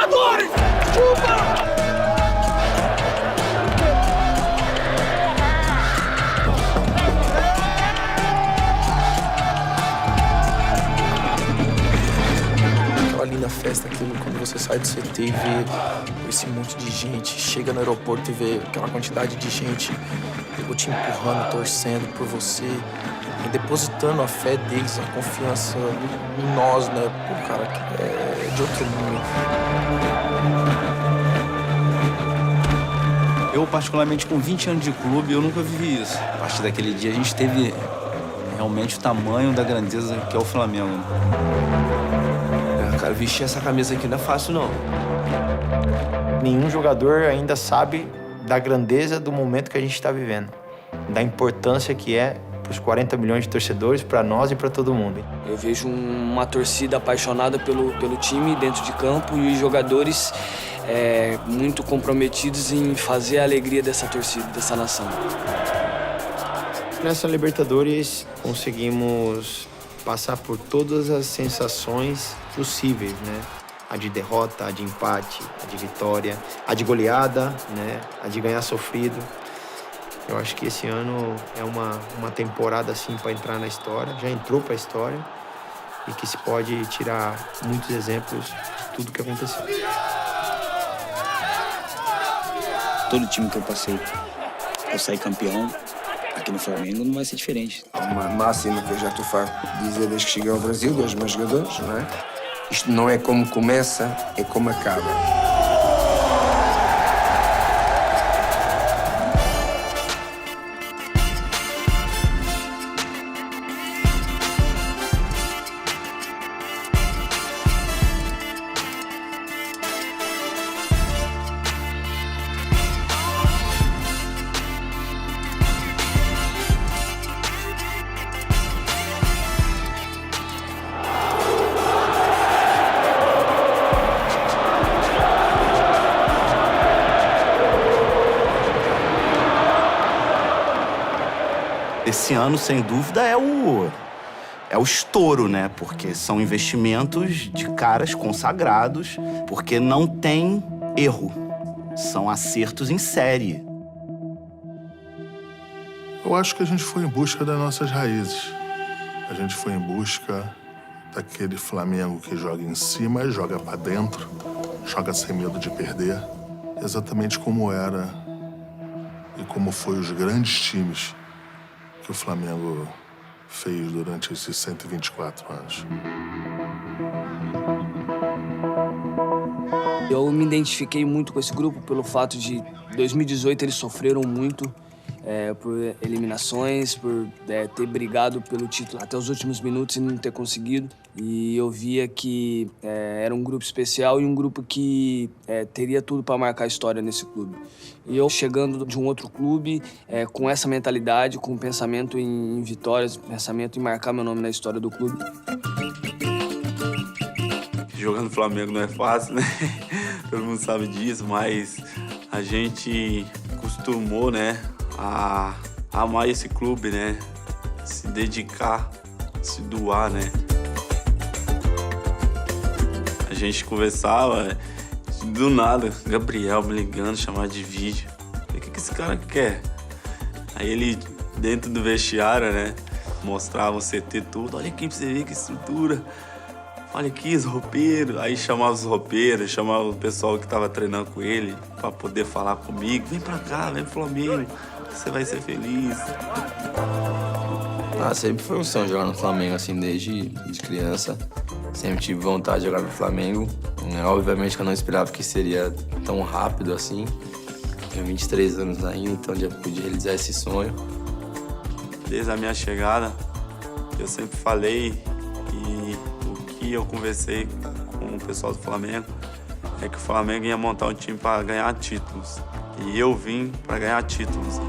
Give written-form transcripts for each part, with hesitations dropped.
Libertadores! Chupa! Linda festa, aquilo, quando você sai do CT e vê esse monte de gente, chega no aeroporto e vê aquela quantidade de gente te empurrando, torcendo por você, e depositando a fé deles, a confiança em nós, né? Pô, cara, é de outro mundo. Eu, particularmente, com 20 anos de clube, eu nunca vivi isso. A partir daquele dia, a gente teve realmente o tamanho da grandeza que é o Flamengo. Cara, vestir essa camisa aqui não é fácil, não. Nenhum jogador ainda sabe da grandeza do momento que a gente está vivendo, da importância que é para os 40 milhões de torcedores, para nós e para todo mundo. Eu vejo uma torcida apaixonada pelo time dentro de campo e os jogadores muito comprometidos em fazer a alegria dessa torcida, dessa nação. Nessa Libertadores, conseguimos passar por todas as sensações possíveis, né? A de derrota, a de empate, a de vitória, a de goleada, né? A de ganhar sofrido. Eu acho que esse ano é uma temporada assim para entrar na história, já entrou para a história e que se pode tirar muitos exemplos de tudo que aconteceu. Todo time que eu passei, eu saí campeão. Aqui no Flamengo não vai ser diferente. Uma máxima que eu já estou farto de dizer desde que cheguei ao Brasil, dos meus jogadores, não é? Isto não é como começa, é como acaba. Esse ano, sem dúvida, é o estouro, né? Porque são investimentos de caras consagrados, porque não tem erro. São acertos em série. Eu acho que a gente foi em busca das nossas raízes. A gente foi em busca daquele Flamengo que joga em cima e joga pra dentro, joga sem medo de perder, exatamente como era e como foi os grandes times que o Flamengo fez durante esses 124 anos. Eu me identifiquei muito com esse grupo pelo fato de 2018 eles sofreram muito por eliminações, por ter brigado pelo título até os últimos minutos e não ter conseguido. E eu via que era um grupo especial e um grupo que teria tudo para marcar a história nesse clube. E eu chegando de um outro clube, com essa mentalidade, com pensamento em vitórias, pensamento em marcar meu nome na história do clube. Jogar no Flamengo não é fácil, né? Todo mundo sabe disso, mas a gente costumou, né, a amar esse clube, né? Se dedicar, se doar, né? A gente conversava, do nada, Gabriel me ligando, chamar de vídeo. Falei, o que esse cara quer? Aí ele, dentro do vestiário, né, mostrava o CT tudo. Olha aqui pra você ver que estrutura. Olha aqui os roupeiros. Aí chamava os roupeiros, chamava o pessoal que tava treinando com ele pra poder falar comigo. Vem pra cá, vem pro Flamengo, você vai ser feliz. Sempre foi um sonho jogar no Flamengo, assim, desde criança. Sempre tive vontade de jogar no Flamengo. Obviamente que eu não esperava que seria tão rápido assim. Tenho 23 anos ainda, então já pude realizar esse sonho. Desde a minha chegada, eu sempre falei e o que eu conversei com o pessoal do Flamengo é que o Flamengo ia montar um time para ganhar títulos. E eu vim para ganhar títulos.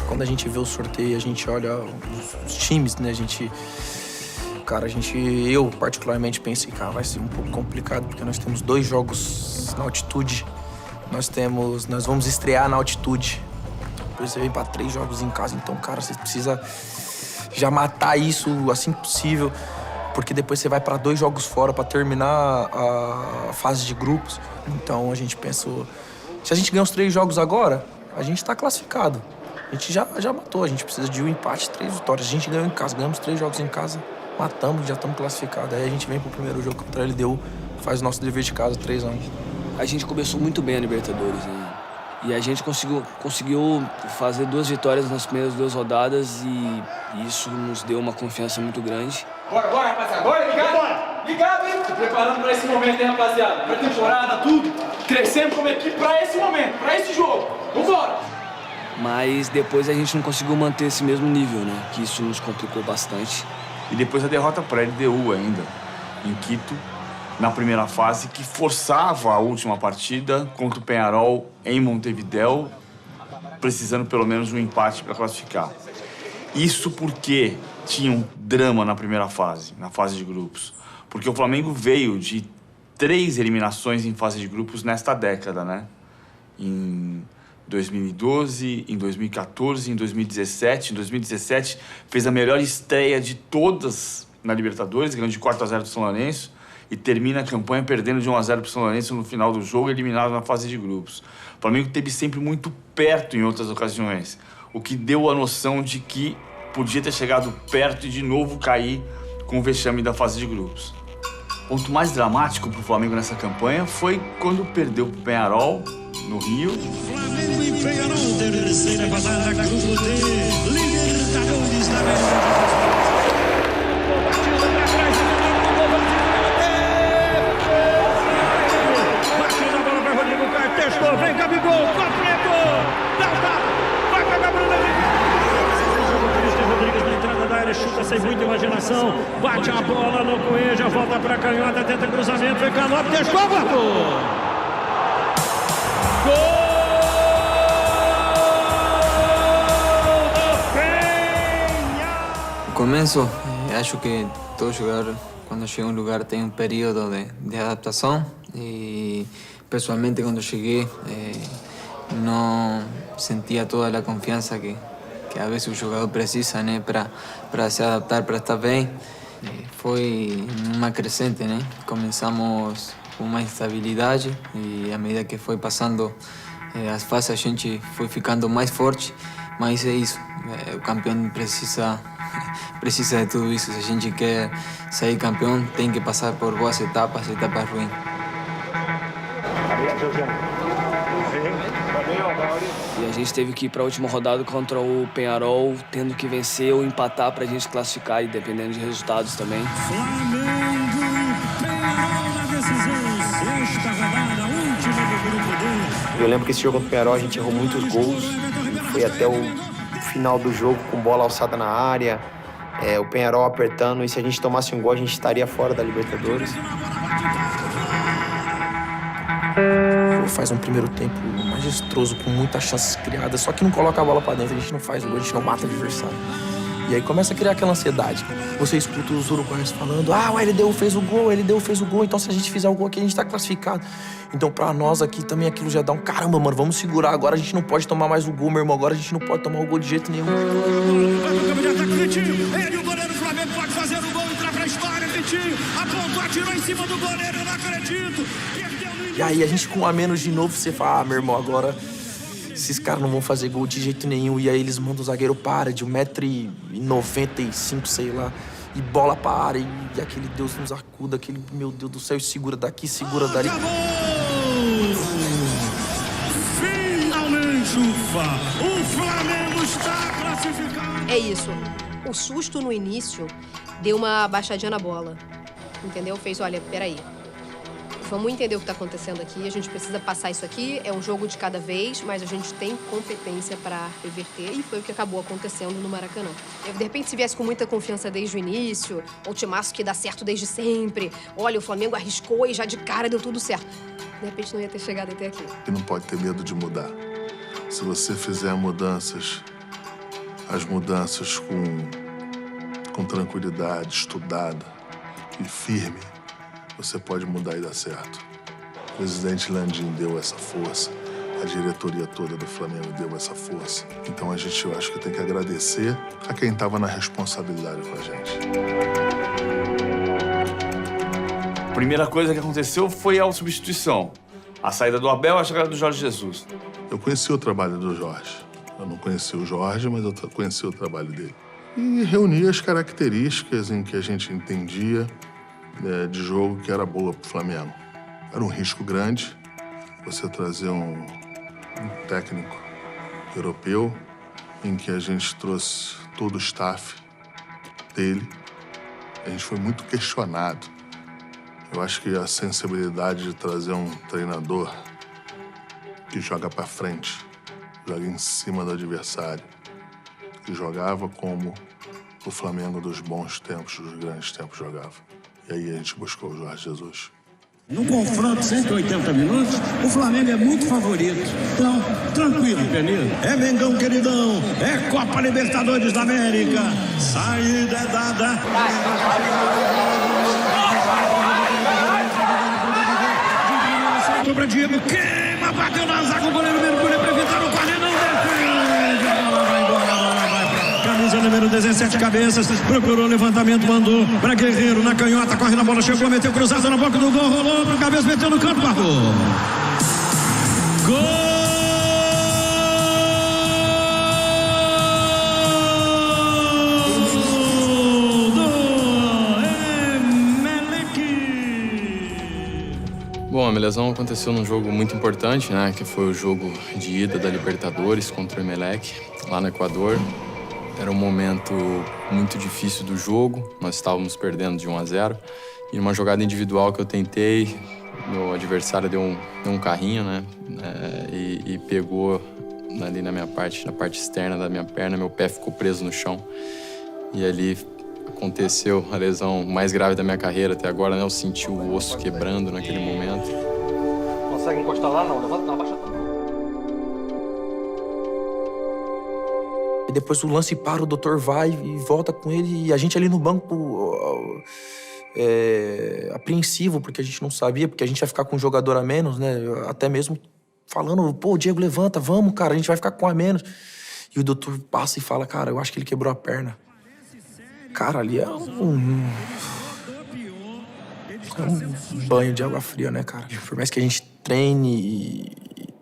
Quando a gente vê o sorteio, a gente olha os times, né? Eu particularmente pensei, cara, vai ser um pouco complicado, porque nós temos 2 jogos na altitude. Nós vamos estrear na altitude. Depois você vem pra 3 jogos em casa, então, cara, você precisa já matar isso assim que possível porque depois você vai para 2 jogos fora para terminar a fase de grupos. Então a gente pensou, se a gente ganhar os 3 jogos agora, a gente tá classificado. A gente já matou, a gente precisa de um empate, 3 vitórias. A gente ganhou em casa, ganhamos 3 jogos em casa, matamos, já estamos classificados. Aí a gente vem pro primeiro jogo contra a LDU, faz o nosso dever de casa, 3-1. A gente começou muito bem a Libertadores, né? E a gente conseguiu fazer 2 vitórias nas primeiras 2 rodadas e isso nos deu uma confiança muito grande. Bora, rapaziada. Bora, ligado? Ligado, hein? Se preparando pra esse momento, hein, rapaziada? Pra temporada, tudo. Crescendo como equipe pra esse momento, pra esse jogo. Vambora! Mas depois a gente não conseguiu manter esse mesmo nível, né? Que isso nos complicou bastante. E depois a derrota para a LDU ainda, em Quito, na primeira fase, que forçava a última partida contra o Peñarol em Montevidéu, precisando pelo menos de um empate para classificar. Isso porque tinha um drama na primeira fase, na fase de grupos. Porque o Flamengo veio de 3 eliminações em fase de grupos nesta década, né? Em 2012, em 2014, em 2017. Em 2017 fez a melhor estreia de todas na Libertadores, ganhando de 4-0 do São Lourenço e termina a campanha perdendo de 1-0 pro São Lourenço no final do jogo, eliminado na fase de grupos. O Flamengo esteve sempre muito perto em outras ocasiões, o que deu a noção de que podia ter chegado perto e de novo cair com o vexame da fase de grupos. O ponto mais dramático pro Flamengo nessa campanha foi quando perdeu pro Peñarol no Rio. Flamengo e Peñarol, terceira rodada, grupo D, Libertadores da América. Batida a bola para Rodrigo Caio, testou, vem Gabigol, completou, vai pegar Bruno Henrique. Rodrigues na entrada da área, chuta sem muita imaginação, bate a bola no Coelho, volta para a canhota, tenta cruzamento, vem Canop, testou, guardou. Começo, acho que todo jogador, quando chega a um lugar, tem um período de adaptação e, pessoalmente, quando cheguei, não sentia toda a confiança que às vezes o jogador precisa, né, para se adaptar, para estar bem. Foi uma crescente, né? Começamos com uma estabilidade e, à medida que foi passando as fases, a gente foi ficando mais forte. Mas é isso, o campeão precisa de tudo isso. Se a gente quer sair campeão, tem que passar por boas etapas ruins. E a gente teve que ir para a última rodada contra o Peñarol, tendo que vencer ou empatar para a gente classificar, e dependendo de resultados também. Flamengo e Peñarol na decisão, sexta rodada, última do grupo D. Eu lembro que esse jogo contra o Peñarol a gente errou muitos gols. Foi até o final do jogo com bola alçada na área, o Peñarol apertando, e se a gente tomasse um gol a gente estaria fora da Libertadores. Faz um primeiro tempo majestoso, com muitas chances criadas, só que não coloca a bola pra dentro, a gente não faz o gol, a gente não mata o adversário. E aí começa a criar aquela ansiedade. Você escuta os uruguaios falando, o LDU fez o gol, então se a gente fizer o gol aqui, a gente tá classificado. Então pra nós aqui também aquilo já dá um caramba, mano, vamos segurar agora, a gente não pode tomar mais o gol, meu irmão, agora a gente não pode tomar o gol de jeito nenhum. Vai pro campo de ataque, Vitinho, ele, o goleiro do Flamengo, pode fazer o gol, entrar pra história, Vitinho, apontou, atirou em cima do goleiro, eu não acredito. E aí a gente com um a menos de novo, você fala, meu irmão, agora esses caras não vão fazer gol de jeito nenhum. E aí eles mandam o zagueiro para de 1,95 m, sei lá, e bola pra área, e aquele Deus nos acuda, aquele, meu Deus do céu, segura daqui, segura dali. Finalmente, ufa, o Flamengo está classificado. É isso, o susto no início deu uma baixadinha na bola, entendeu? Fez, olha, peraí. Vamos entender o que está acontecendo aqui, a gente precisa passar isso aqui, é um jogo de cada vez, mas a gente tem competência para reverter, e foi o que acabou acontecendo no Maracanã. Eu, de repente, se viesse com muita confiança desde o início, ou timaço que dá certo desde sempre, olha, o Flamengo arriscou e já de cara deu tudo certo. De repente não ia ter chegado até aqui. E não pode ter medo de mudar. Se você fizer mudanças, as mudanças com tranquilidade, estudada e firme, você pode mudar e dar certo. O presidente Landim deu essa força, a diretoria toda do Flamengo deu essa força. Então a gente, eu acho que tem que agradecer a quem estava na responsabilidade com a gente. primeira coisa que aconteceu foi a substituição. A saída do Abel e a chegada do Jorge Jesus. Eu conheci o trabalho do Jorge. Eu não conheci o Jorge, mas eu conheci o trabalho dele. E reuni as características em que a gente entendia de jogo que era boa pro Flamengo. Era um risco grande você trazer um técnico europeu em que a gente trouxe todo o staff dele. A gente foi muito questionado. Eu acho que a sensibilidade de trazer um treinador que joga pra frente, joga em cima do adversário, que jogava como o Flamengo dos bons tempos, dos grandes tempos jogava. E aí a gente buscou o Jorge Jesus. No confronto 180 minutos, o Flamengo é muito favorito. Então, tranquilo, Penilo. É Mengão, queridão. É Copa Libertadores da América. Saída é dada. Para Diego, queima, bateu na zaga, o goleiro mergulha para evitar o corner, não defende. A bola vai embora, a bola vai para camisa número 17, Cabeças, procurou levantamento, mandou para Guerreiro, na canhota, corre na bola, chegou, meteu cruzado na boca do gol, rolou para o Cabeça, meteu no canto, guardou. Gol! Bom, a minha lesão aconteceu num jogo muito importante, né? Que foi o jogo de ida da Libertadores contra o Emelec, lá no Equador. Era um momento muito difícil do jogo, nós estávamos perdendo de 1-0. E numa jogada individual que eu tentei, meu adversário deu um carrinho, né? E pegou ali na parte externa da minha perna, meu pé ficou preso no chão. E ali aconteceu a lesão mais grave da minha carreira até agora, né? Eu senti o osso quebrando naquele momento. Consegue encostar lá? Não, levanta, não, abaixa. E depois o lance para, o doutor vai e volta com ele, e a gente ali no banco apreensivo, porque a gente não sabia, porque a gente ia ficar com um jogador a menos, né? Até mesmo falando, pô, Diego, levanta, vamos, cara, a gente vai ficar com um a menos. E o doutor passa e fala, cara, eu acho que ele quebrou a perna. Cara, ali é um banho de água fria, né, cara? Por mais que a gente treine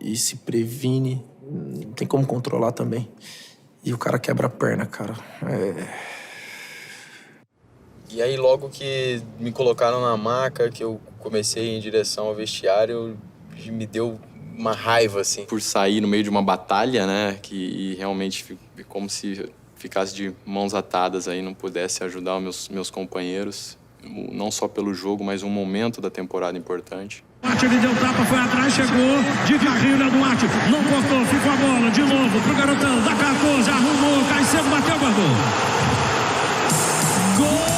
e se previne, não tem como controlar também. E o cara quebra a perna, cara. E aí, logo que me colocaram na maca, que eu comecei em direção ao vestiário, me deu uma raiva, assim. Por sair no meio de uma batalha, né, e realmente como se ficasse de mãos atadas aí, não pudesse ajudar os meus companheiros, não só pelo jogo, mas um momento da temporada importante. Duarte, ele deu tapa, foi atrás, chegou de carreira, Duarte, não cortou, ficou a bola, de novo, pro garotão, da 14, arrumou, cai cedo, bateu, guardou. Gol!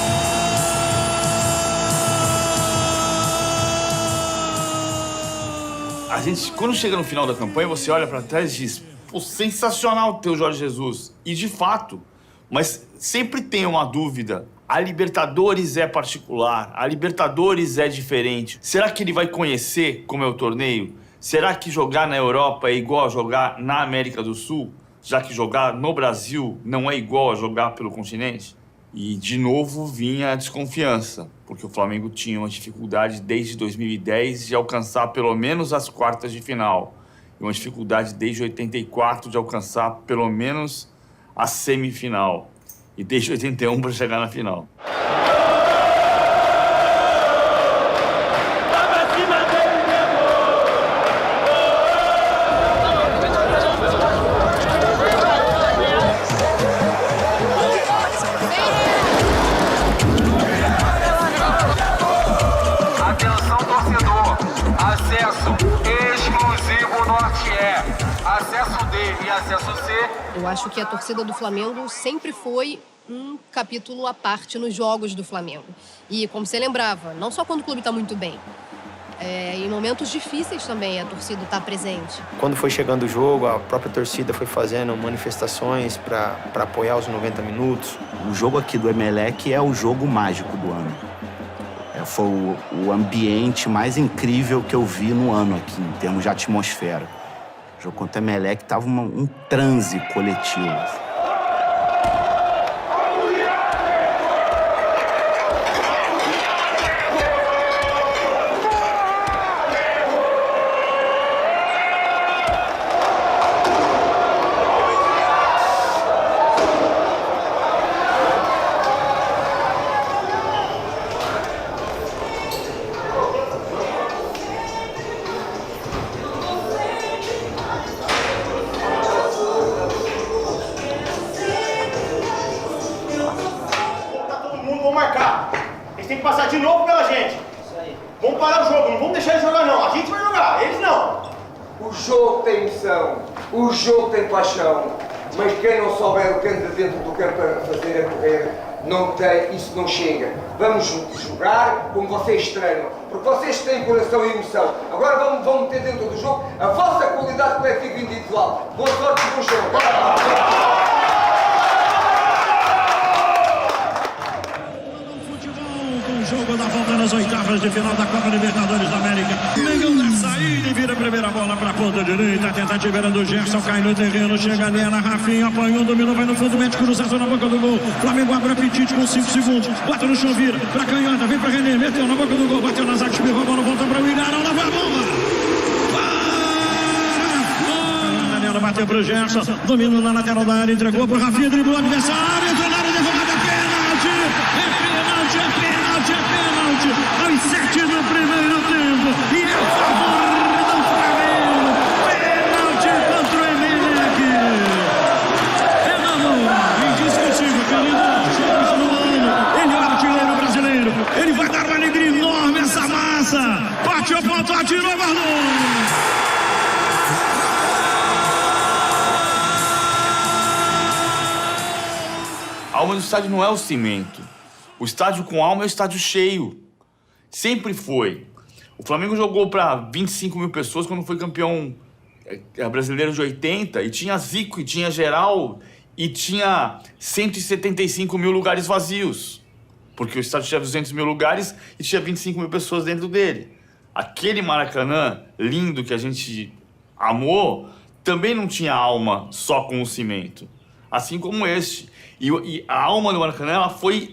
A gente, quando chega no final da campanha, você olha pra trás e diz, pô, sensacional ter o Jorge Jesus. E de fato, mas sempre tem uma dúvida. A Libertadores é particular, a Libertadores é diferente. Será que ele vai conhecer como é o torneio? Será que jogar na Europa é igual a jogar na América do Sul? Já que jogar no Brasil não é igual a jogar pelo continente? E, de novo, vinha a desconfiança, porque o Flamengo tinha uma dificuldade desde 2010 de alcançar pelo menos as quartas de final. E uma dificuldade desde 84 de alcançar pelo menos a semifinal. E desde 81 para chegar na final. Atenção, torcedor. Acesso exclusivo Norte acesso D e acesso C. Eu acho que a torcida do Flamengo sempre foi um capítulo à parte nos jogos do Flamengo. E como você lembrava, não só quando o clube está muito bem, em momentos difíceis também a torcida está presente. Quando foi chegando o jogo, a própria torcida foi fazendo manifestações para apoiar os 90 minutos. O jogo aqui do Emelec é o jogo mágico do ano. Foi o ambiente mais incrível que eu vi no ano aqui, em termos de atmosfera. O jogo contra o Emelec tava um transe coletivo. gente. Vamos parar o jogo, não vamos deixar eles jogar não. A gente vai jogar, eles não. O jogo tem emoção, o jogo tem paixão, mas quem não souber o que anda dentro do campo para fazer a correr, não tem, isso não chega. Vamos jogar como vocês treinam, porque vocês têm coração e emoção. Agora vamos meter dentro do jogo a vossa qualidade coletiva e individual. Boa sorte e bom jogo. Jogo da volta nas oitavas de final da Copa Libertadores da América. Mengão dá saída e vira a primeira bola para a ponta direita. A tentativa era do Gerson, cai no terreno, chega ali na Rafinha, apanhou, dominou, vai no fundo, mete cruzado na boca do gol. Flamengo abre apetite com 5 segundos. Bota no chão, vira para canhota, vem para René, meteu na boca do gol, bateu na zaga, espirrou a bola, volta para o Ilharão, lá vai a bomba. Para! Bateu para o Gerson, dominou na lateral da área, entregou para o Rafinha, driblou o adversário, entrou na área, derrubada, pênalti! É pênalti aos 7 do primeiro tempo e a favor do Flamengo, pênalti contra o Emelec. É na mão, indiscutível, querido, ele é o artilheiro brasileiro, ele vai dar uma alegria enorme essa massa, bateu, ponto, atirou, guardou. A alma do estádio não é o cimento. O estádio com alma é o estádio cheio. Sempre foi. O Flamengo jogou para 25 mil pessoas quando foi campeão brasileiro de 80. E tinha Zico, e tinha Geral, e tinha 175 mil lugares vazios. Porque o estádio tinha 200 mil lugares e tinha 25 mil pessoas dentro dele. Aquele Maracanã lindo que a gente amou também não tinha alma só com o cimento. Assim como este. E a alma do Maracanã,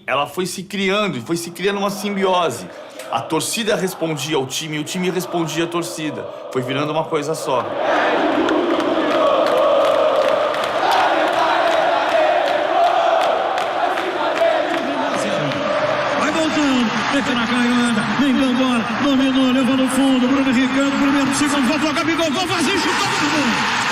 ela foi se criando, e foi se criando uma simbiose. A torcida respondia ao time, e o time respondia à torcida. Foi virando uma coisa só. Vai voltando, mete na canhota, Mengão bola, dominou, levou no fundo, Bruno Henrique, primeiro, segundo, voltou, Gabigol, gol vazio, chutou, guardou.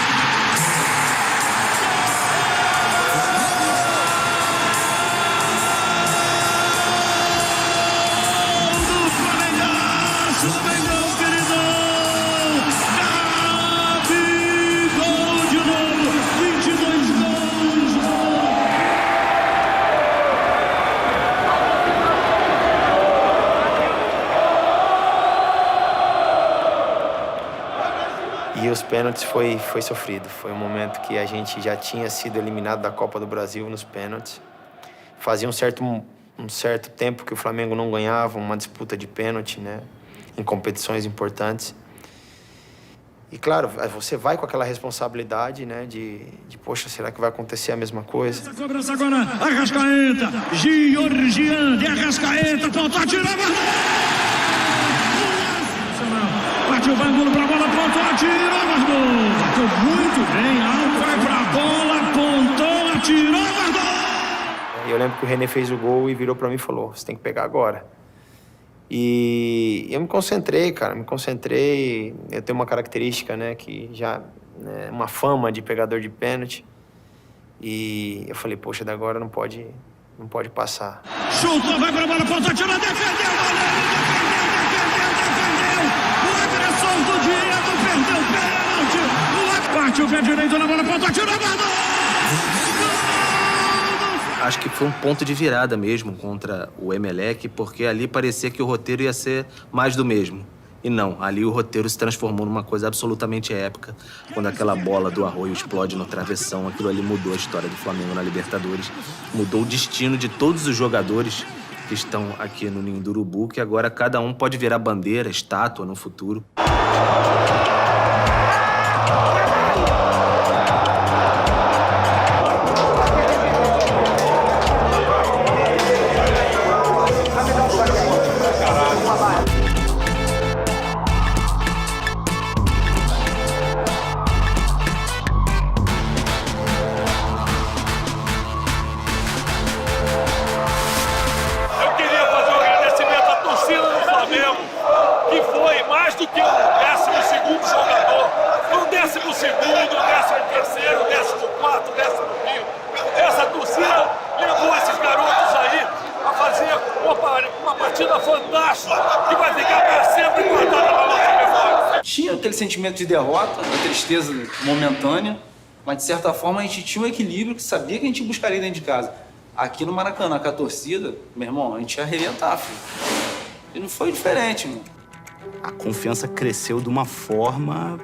E os pênaltis foi sofrido. Foi um momento que a gente já tinha sido eliminado da Copa do Brasil nos pênaltis. Fazia um certo tempo que o Flamengo não ganhava uma disputa de pênalti, né? Em competições importantes. E claro, você vai com aquela responsabilidade, né? De poxa, será que vai acontecer a mesma coisa? Essa cobrança agora, Arrascaeta, Georgian de Arrascaeta, ponto, atirou, bateu o ângulo pra bola, pontou, atirou, guardou. Bateu muito bem, alto, vai pra bola, apontou, atirou, guardou. Eu lembro que o René fez o gol e virou pra mim e falou, você tem que pegar agora. E eu me concentrei, cara, Eu tenho uma característica, né, que já... Né, uma fama de pegador de pênalti. E eu falei, poxa, da agora não pode passar. Chutou, vai pra bola, pontou, atirou, defendeu, goleiro, do Diego, perdeu o pênalti. Parte o pé direito na bola, ponto, atirou, guardou. Acho que foi um ponto de virada mesmo contra o Emelec, porque ali parecia que o roteiro ia ser mais do mesmo. E não, ali o roteiro se transformou numa coisa absolutamente épica. Quando aquela bola do Arroio explode no travessão, aquilo ali mudou a história do Flamengo na Libertadores. Mudou o destino de todos os jogadores que estão aqui no Ninho do Urubu, que agora cada um pode virar bandeira, estátua no futuro. Uma partida fantástico que vai ficar para sempre guardado na nossa memória. Tinha aquele sentimento de derrota, de tristeza momentânea, mas de certa forma a gente tinha um equilíbrio que sabia que a gente buscaria dentro de casa. Aqui no Maracanã, com a torcida, meu irmão, a gente ia arrebentar, filho. E não foi diferente, mano. A confiança cresceu de uma forma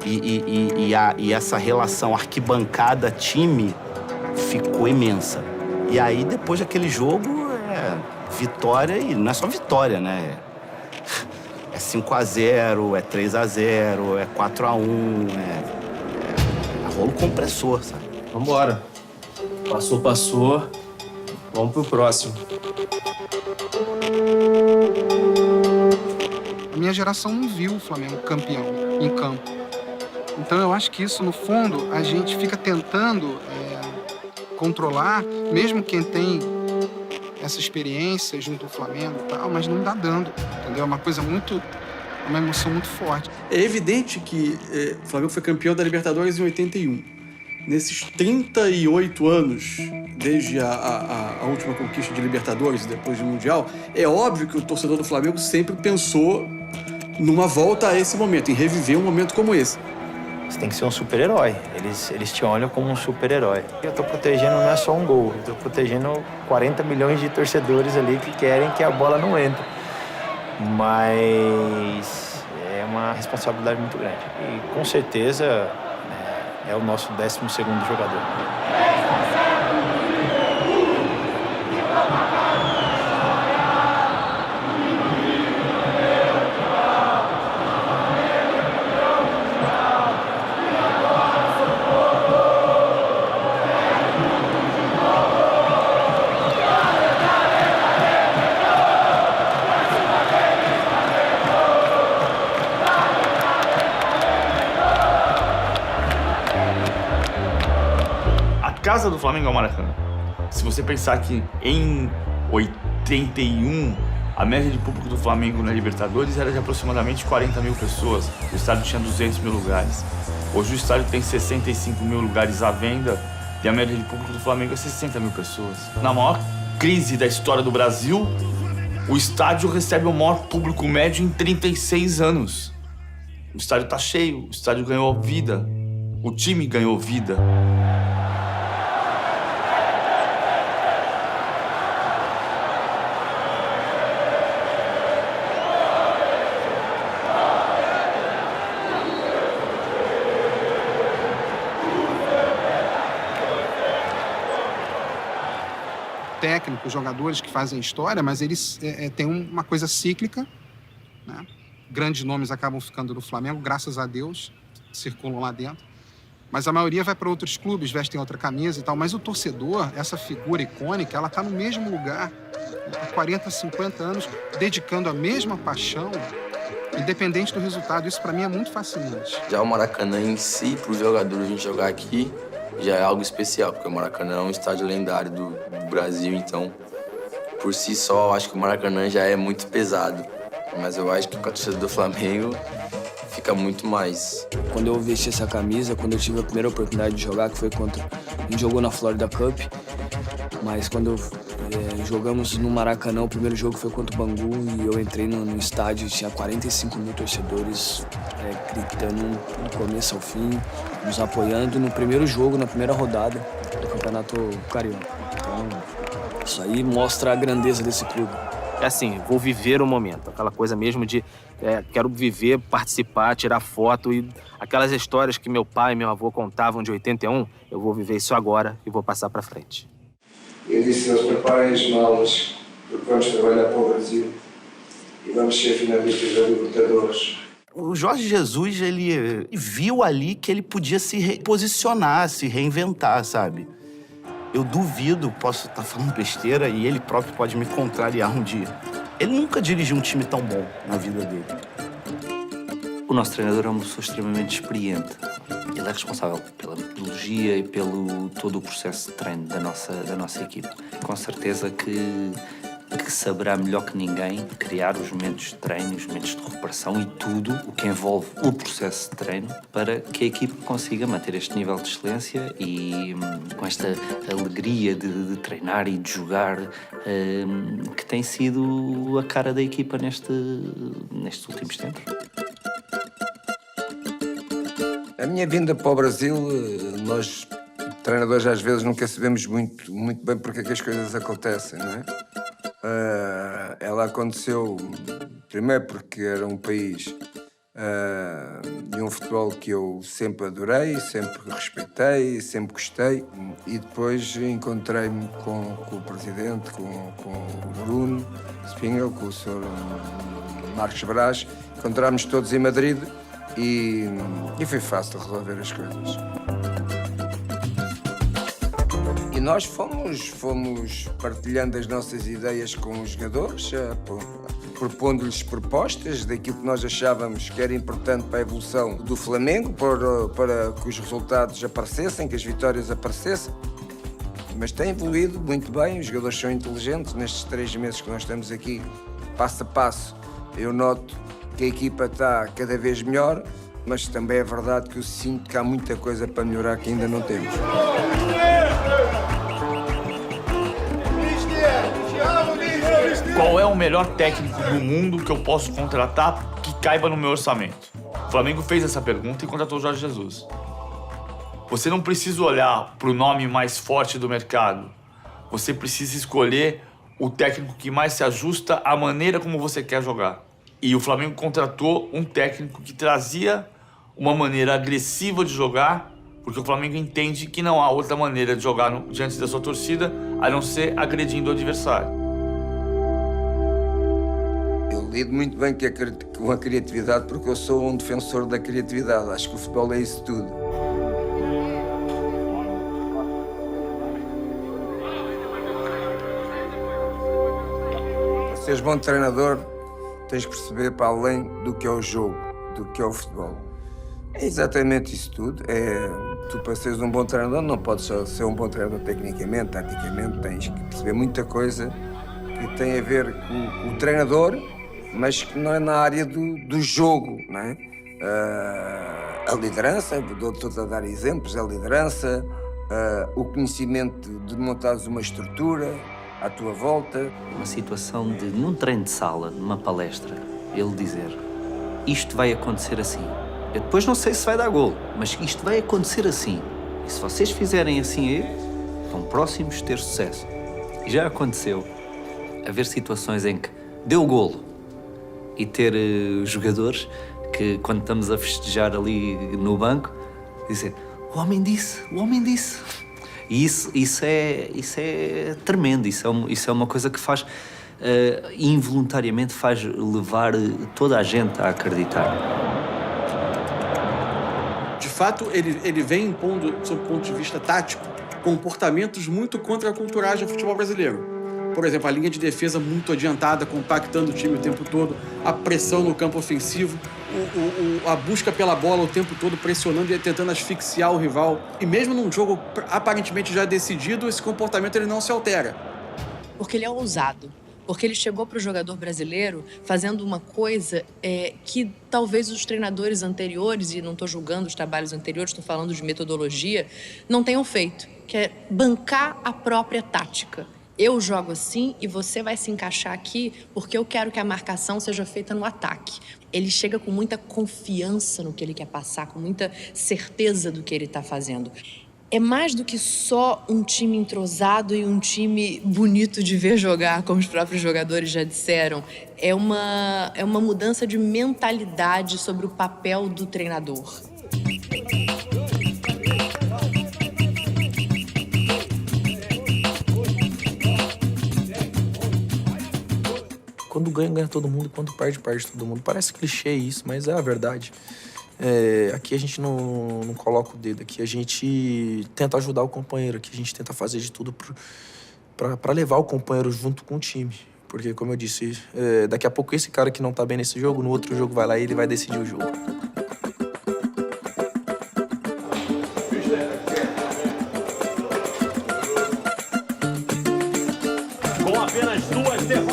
e essa relação arquibancada-time ficou imensa. E aí, depois daquele jogo, vitória, e não é só vitória, né? É 5-0, é 3-0, é 4-1, é rolo compressor, sabe? Vambora. Passou. Vamos pro próximo. A minha geração não viu o Flamengo campeão em campo. Então eu acho que isso, no fundo, a gente fica tentando controlar, mesmo quem tem essa experiência junto ao Flamengo e tal, mas não dá dando, entendeu? É uma coisa uma emoção muito forte. É evidente que o Flamengo foi campeão da Libertadores em 81. Nesses 38 anos, desde a última conquista de Libertadores, depois do Mundial, é óbvio que o torcedor do Flamengo sempre pensou numa volta a esse momento, em reviver um momento como esse. Você tem que ser um super-herói. Eles te olham como um super-herói. Eu tô protegendo não é só um gol, eu tô protegendo 40 milhões de torcedores ali que querem que a bola não entre. Mas é uma responsabilidade muito grande. E com certeza é o nosso 12º jogador. A casa do Flamengo é o Maracanã. Se você pensar que em 81 a média de público do Flamengo na Libertadores era de aproximadamente 40 mil pessoas. O estádio tinha 200 mil lugares. Hoje o estádio tem 65 mil lugares à venda e a média de público do Flamengo é 60 mil pessoas. Na maior crise da história do Brasil, o estádio recebe o maior público médio em 36 anos. O estádio tá cheio, o estádio ganhou vida, o time ganhou vida. Técnicos, jogadores que fazem história, mas eles têm uma coisa cíclica, né? Grandes nomes acabam ficando no Flamengo, graças a Deus, circulam lá dentro. Mas a maioria vai para outros clubes, vestem outra camisa e tal. Mas o torcedor, essa figura icônica, ela está no mesmo lugar há 40, 50 anos, dedicando a mesma paixão, independente do resultado. Isso, para mim, é muito fascinante. Já o Maracanã em si, para o jogador a gente jogar aqui, já é algo especial, porque o Maracanã é um estádio lendário do Brasil, então, por si só, eu acho que o Maracanã já é muito pesado. Mas eu acho que com a torcida do Flamengo fica muito mais. Quando eu vesti essa camisa, quando eu tive a primeira oportunidade de jogar, que foi contra... A gente jogou na Florida Cup, mas quando jogamos no Maracanã, o primeiro jogo foi contra o Bangu e eu entrei no estádio e tinha 45 mil torcedores gritando do começo ao fim, nos apoiando no primeiro jogo, na primeira rodada do Campeonato Carioca. Então, isso aí mostra a grandeza desse clube. É assim, vou viver o momento, aquela coisa mesmo de quero viver, participar, tirar foto e aquelas histórias que meu pai e meu avô contavam de 81, eu vou viver isso agora e vou passar para frente. Eu disse, eles preparem as malas, porque vamos trabalhar para o Brasil e vamos ser finalistas da Libertadores. O Jorge Jesus, ele viu ali que ele podia se reposicionar, se reinventar, sabe? Eu duvido, posso estar falando besteira e ele próprio pode me contrariar um dia. Ele nunca dirigiu um time tão bom na vida dele. O nosso treinador é uma pessoa extremamente experiente. Ele é responsável pela metodologia e pelo todo o processo de treino da nossa equipe. Com certeza que que saberá melhor que ninguém criar os momentos de treino, os momentos de recuperação e tudo o que envolve o processo de treino para que a equipe consiga manter este nível de excelência e com esta alegria de treinar e de jogar que tem sido a cara da equipa nestes últimos tempos. A minha vinda para o Brasil, nós, treinadores, às vezes nunca sabemos muito bem porque é que as coisas acontecem, não é? Ela aconteceu, primeiro porque era um país e um futebol que eu sempre adorei, sempre respeitei, sempre gostei. E depois encontrei-me com o presidente, com o Bruno Spengel, com o Sr. Marcos Braz. Encontrámos todos em Madrid e foi fácil resolver as coisas. E nós fomos partilhando as nossas ideias com os jogadores, propondo-lhes propostas daquilo que nós achávamos que era importante para a evolução do Flamengo, para que os resultados aparecessem, que as vitórias aparecessem. Mas tem evoluído muito bem, os jogadores são inteligentes. Nestes 3 meses que nós estamos aqui, passo a passo, eu noto que a equipa está cada vez melhor, mas também é verdade que eu sinto que há muita coisa para melhorar que ainda não temos. Qual é o melhor técnico do mundo que eu posso contratar que caiba no meu orçamento? O Flamengo fez essa pergunta e contratou o Jorge Jesus. Você não precisa olhar para o nome mais forte do mercado. Você precisa escolher o técnico que mais se ajusta à maneira como você quer jogar. E o Flamengo contratou um técnico que trazia uma maneira agressiva de jogar, porque o Flamengo entende que não há outra maneira de jogar diante da sua torcida a não ser agredindo o adversário. Eu lido muito bem com a criatividade porque eu sou um defensor da criatividade. Acho que o futebol é isso tudo. Para seres bom treinador, tens que perceber para além do que é o jogo, do que é o futebol. É exatamente isso tudo. Tu, para seres um bom treinador, não podes só ser um bom treinador tecnicamente, taticamente. Tens que perceber muita coisa que tem a ver com o treinador, mas que não é na área do jogo, não é? A liderança, estou a dar exemplos, a liderança, o conhecimento de montares uma estrutura à tua volta. Uma situação de, num treino de sala, numa palestra, ele dizer: isto vai acontecer assim. Eu depois não sei se vai dar golo, mas isto vai acontecer assim. E se vocês fizerem assim, estão próximos de ter sucesso. E já aconteceu haver situações em que deu golo e ter jogadores que, quando estamos a festejar ali no banco, dizer: o homem disse, o homem disse. E isso é tremendo, isso é uma coisa que faz, involuntariamente faz levar toda a gente a acreditar. De fato, ele vem impondo, sob o ponto de vista tático, comportamentos muito contraculturais do futebol brasileiro. Por exemplo, a linha de defesa muito adiantada, compactando o time o tempo todo, a pressão no campo ofensivo, a busca pela bola o tempo todo, pressionando e tentando asfixiar o rival. E mesmo num jogo aparentemente já decidido, esse comportamento ele não se altera. Porque ele é ousado. Porque ele chegou para o jogador brasileiro fazendo uma coisa que talvez os treinadores anteriores, e não estou julgando os trabalhos anteriores, estou falando de metodologia, não tenham feito, que é bancar a própria tática. Eu jogo assim e você vai se encaixar aqui porque eu quero que a marcação seja feita no ataque. Ele chega com muita confiança no que ele quer passar, com muita certeza do que ele está fazendo. É mais do que só um time entrosado e um time bonito de ver jogar, como os próprios jogadores já disseram. É uma mudança de mentalidade sobre o papel do treinador. Quando ganha, ganha todo mundo. Quando perde, perde todo mundo. Parece clichê isso, mas é a verdade. Aqui a gente não coloca o dedo. Aqui a gente tenta ajudar o companheiro. Aqui a gente tenta fazer de tudo pra levar o companheiro junto com o time. Porque, como eu disse, daqui a pouco esse cara que não tá bem nesse jogo, no outro jogo vai lá e ele vai decidir o jogo. Com apenas 2 derrotas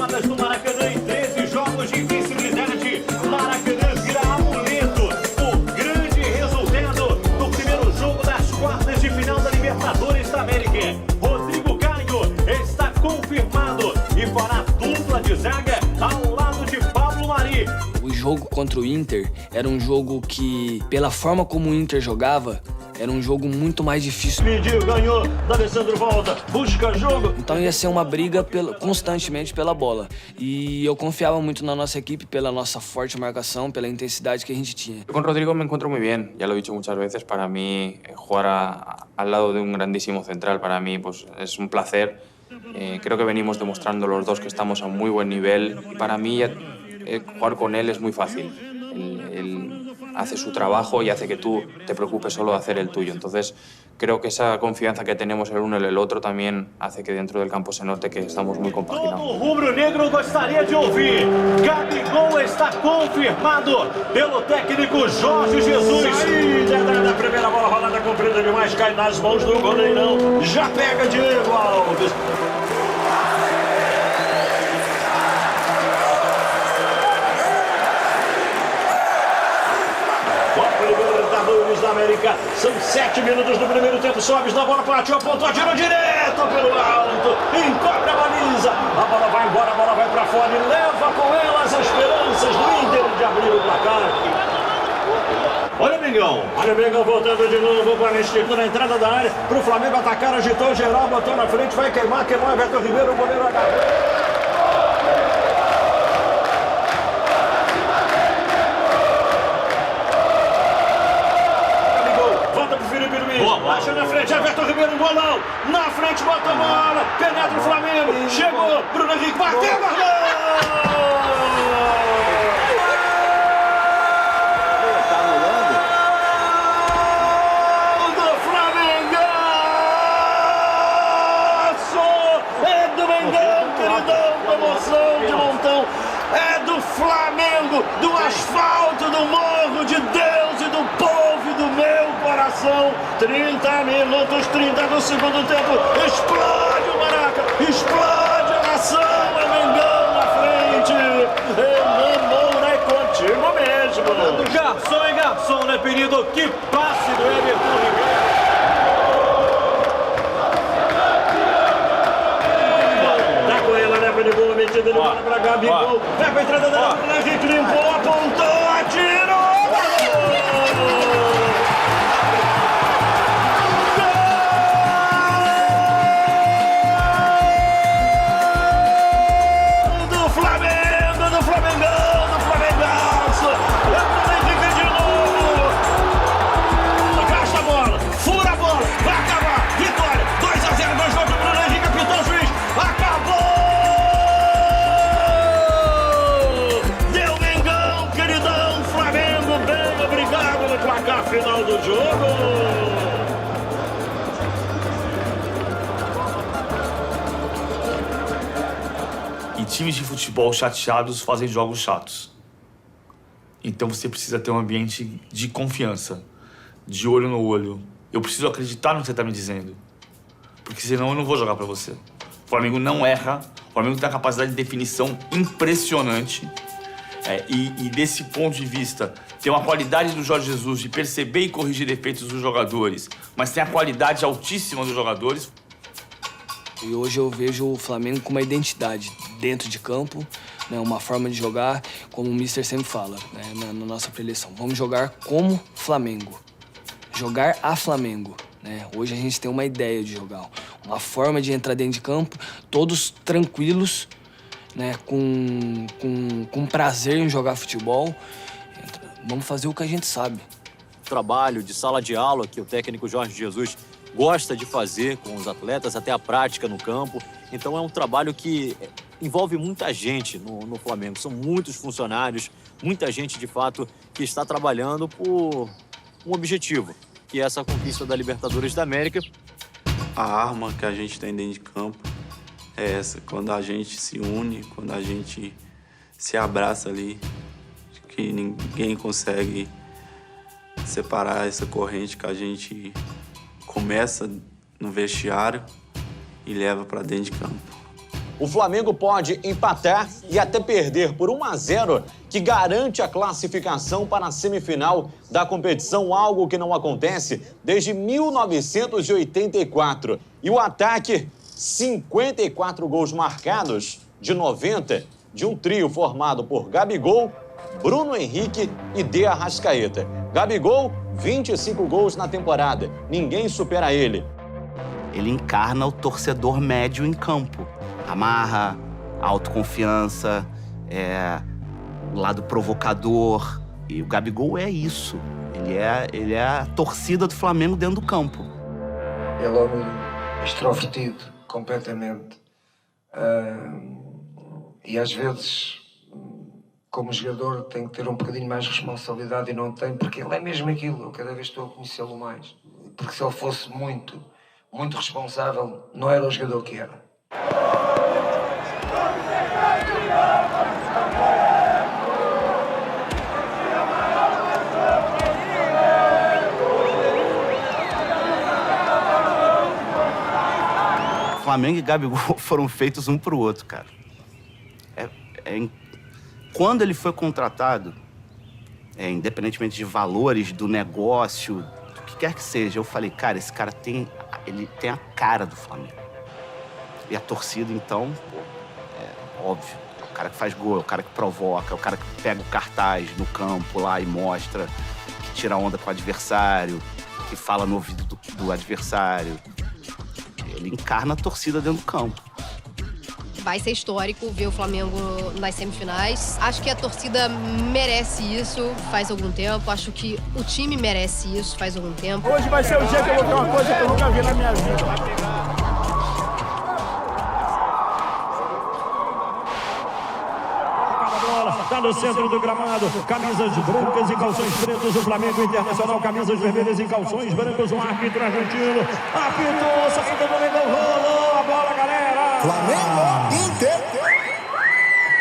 jogo contra o Inter era um jogo que, pela forma como o Inter jogava, era um jogo muito mais difícil. Mediu, ganhou, D'Alessandro volta, busca jogo. Então ia ser uma briga constantemente pela bola. E eu confiava muito na nossa equipe pela nossa forte marcação, pela intensidade que a gente tinha. Con Rodrigo me encuentro muy bien, ya lo he dicho muchas veces, para mí jugar al lado de un grandísimo central, para mí pues, es un placer. Creo que venimos demostrando los dos que estamos a muy buen nivel y para mí jugar con él es muy fácil. Él hace su trabajo y hace que tú te preocupes solo de hacer el tuyo. Entonces, creo que esa confianza que tenemos el uno en el otro también hace que dentro del campo se note que estamos muy compaginados. Todo rubro-negro gostaria de ouvir. Gabigol está confirmado pelo técnico Jorge Jesus. Saída da primeira bola rolada comprida demais, cai nas mãos do goleirão. Já pega Diego Alves. Da América, são 7 minutos do primeiro tempo, Sobis na bola, partiu, apontou, tirou direto pelo alto, encobre a baliza, a bola vai embora, a bola vai pra fora e leva com ela as esperanças do Inter de abrir o placar. Olha o Mengão voltando de novo para Esticou na entrada da área, pro Flamengo atacar, agitou geral, botou na frente, vai queimar, Everton Ribeiro, o goleiro agarrou. Baixa na frente, Everton Ribeiro, um bolão. Na frente, bota a bola. Penetra o Flamengo. Chegou, Bruno Henrique, bateu, gol! Do Flamengo! É do Mengão, queridão, promoção de montão. É do Flamengo, do asfalto, do morro, de Deus e do povo e do meu coração. 30 minutos, 30 do segundo tempo. Explode o Maraca, explode a nação. É Mengão na frente. Mamão, é contigo mesmo. Garçom é garçom, né, querido? Que passe do Everton Ribeiro. De boa, metida de bola pra Gabigol. Vai pra entrada da área, Henrique limpou, apontou, atirou! Gol do Flamengo, do Flamengão, do Flamengaço! É pro Henrique de novo! Gasta a bola, fura a bola, vai acabar! Vitória, 2-0, 2 gols do Bruno Henrique, apitou o juiz, acabou! Placar final do jogo. E times de futebol chateados fazem jogos chatos. Então você precisa ter um ambiente de confiança, de olho no olho. Eu preciso acreditar no que você está me dizendo, porque senão eu não vou jogar para você. O Flamengo não erra, o Flamengo tem uma capacidade de definição impressionante. E desse ponto de vista, tem uma qualidade do Jorge Jesus de perceber e corrigir defeitos dos jogadores, mas tem a qualidade altíssima dos jogadores. E hoje eu vejo o Flamengo com uma identidade dentro de campo, né, uma forma de jogar, como o Mister sempre fala, né, na nossa preleção. Vamos jogar como Flamengo, jogar a Flamengo. Né? Hoje a gente tem uma ideia de jogar, uma forma de entrar dentro de campo, todos tranquilos, né, com prazer em jogar futebol. Vamos fazer o que a gente sabe. Trabalho de sala de aula que o técnico Jorge Jesus gosta de fazer com os atletas, até a prática no campo. Então é um trabalho que envolve muita gente no Flamengo. São muitos funcionários, muita gente, de fato, que está trabalhando por um objetivo, que é essa conquista da Libertadores da América. A arma que a gente tem dentro de campo é essa, quando a gente se une, quando a gente se abraça ali, que ninguém consegue separar essa corrente que a gente começa no vestiário e leva para dentro de campo. O Flamengo pode empatar e até perder por 1-0, que garante a classificação para a semifinal da competição, algo que não acontece desde 1984. E o ataque, 54 gols marcados de 90, de um trio formado por Gabigol, Bruno Henrique e De Arrascaeta. Gabigol, 25 gols na temporada. Ninguém supera ele. Ele encarna o torcedor médio em campo. Amarra, autoconfiança, o lado provocador. E o Gabigol é isso. Ele é a torcida do Flamengo dentro do campo. Ele é um homem extrovertido, completamente. E às vezes, como jogador, tem que ter um bocadinho mais de responsabilidade e não tem, porque ele é mesmo aquilo. Eu cada vez estou a conhecê-lo mais. Porque se ele fosse muito responsável, não era o jogador que era. Flamengo e Gabigol foram feitos um pro outro, cara. Quando ele foi contratado, independentemente de valores, do negócio, do que quer que seja, eu falei, cara, esse cara tem a cara do Flamengo. E a torcida, então, óbvio, é o cara que faz gol, é o cara que provoca, é o cara que pega o cartaz no campo lá e mostra, que tira onda com o adversário, que fala no ouvido do adversário. Ele encarna a torcida dentro do campo. Vai ser histórico ver o Flamengo nas semifinais. Acho que a torcida merece isso faz algum tempo. Acho que o time merece isso faz algum tempo. Hoje vai ser o dia que eu vou ver uma coisa que eu nunca vi na minha vida. Está no centro do gramado, camisas brancas e calções pretos, o Flamengo Internacional, camisas vermelhas e calções brancos, um árbitro argentino, apitou, saiu do Flamengo, rolou a bola, galera! Flamengo Inter!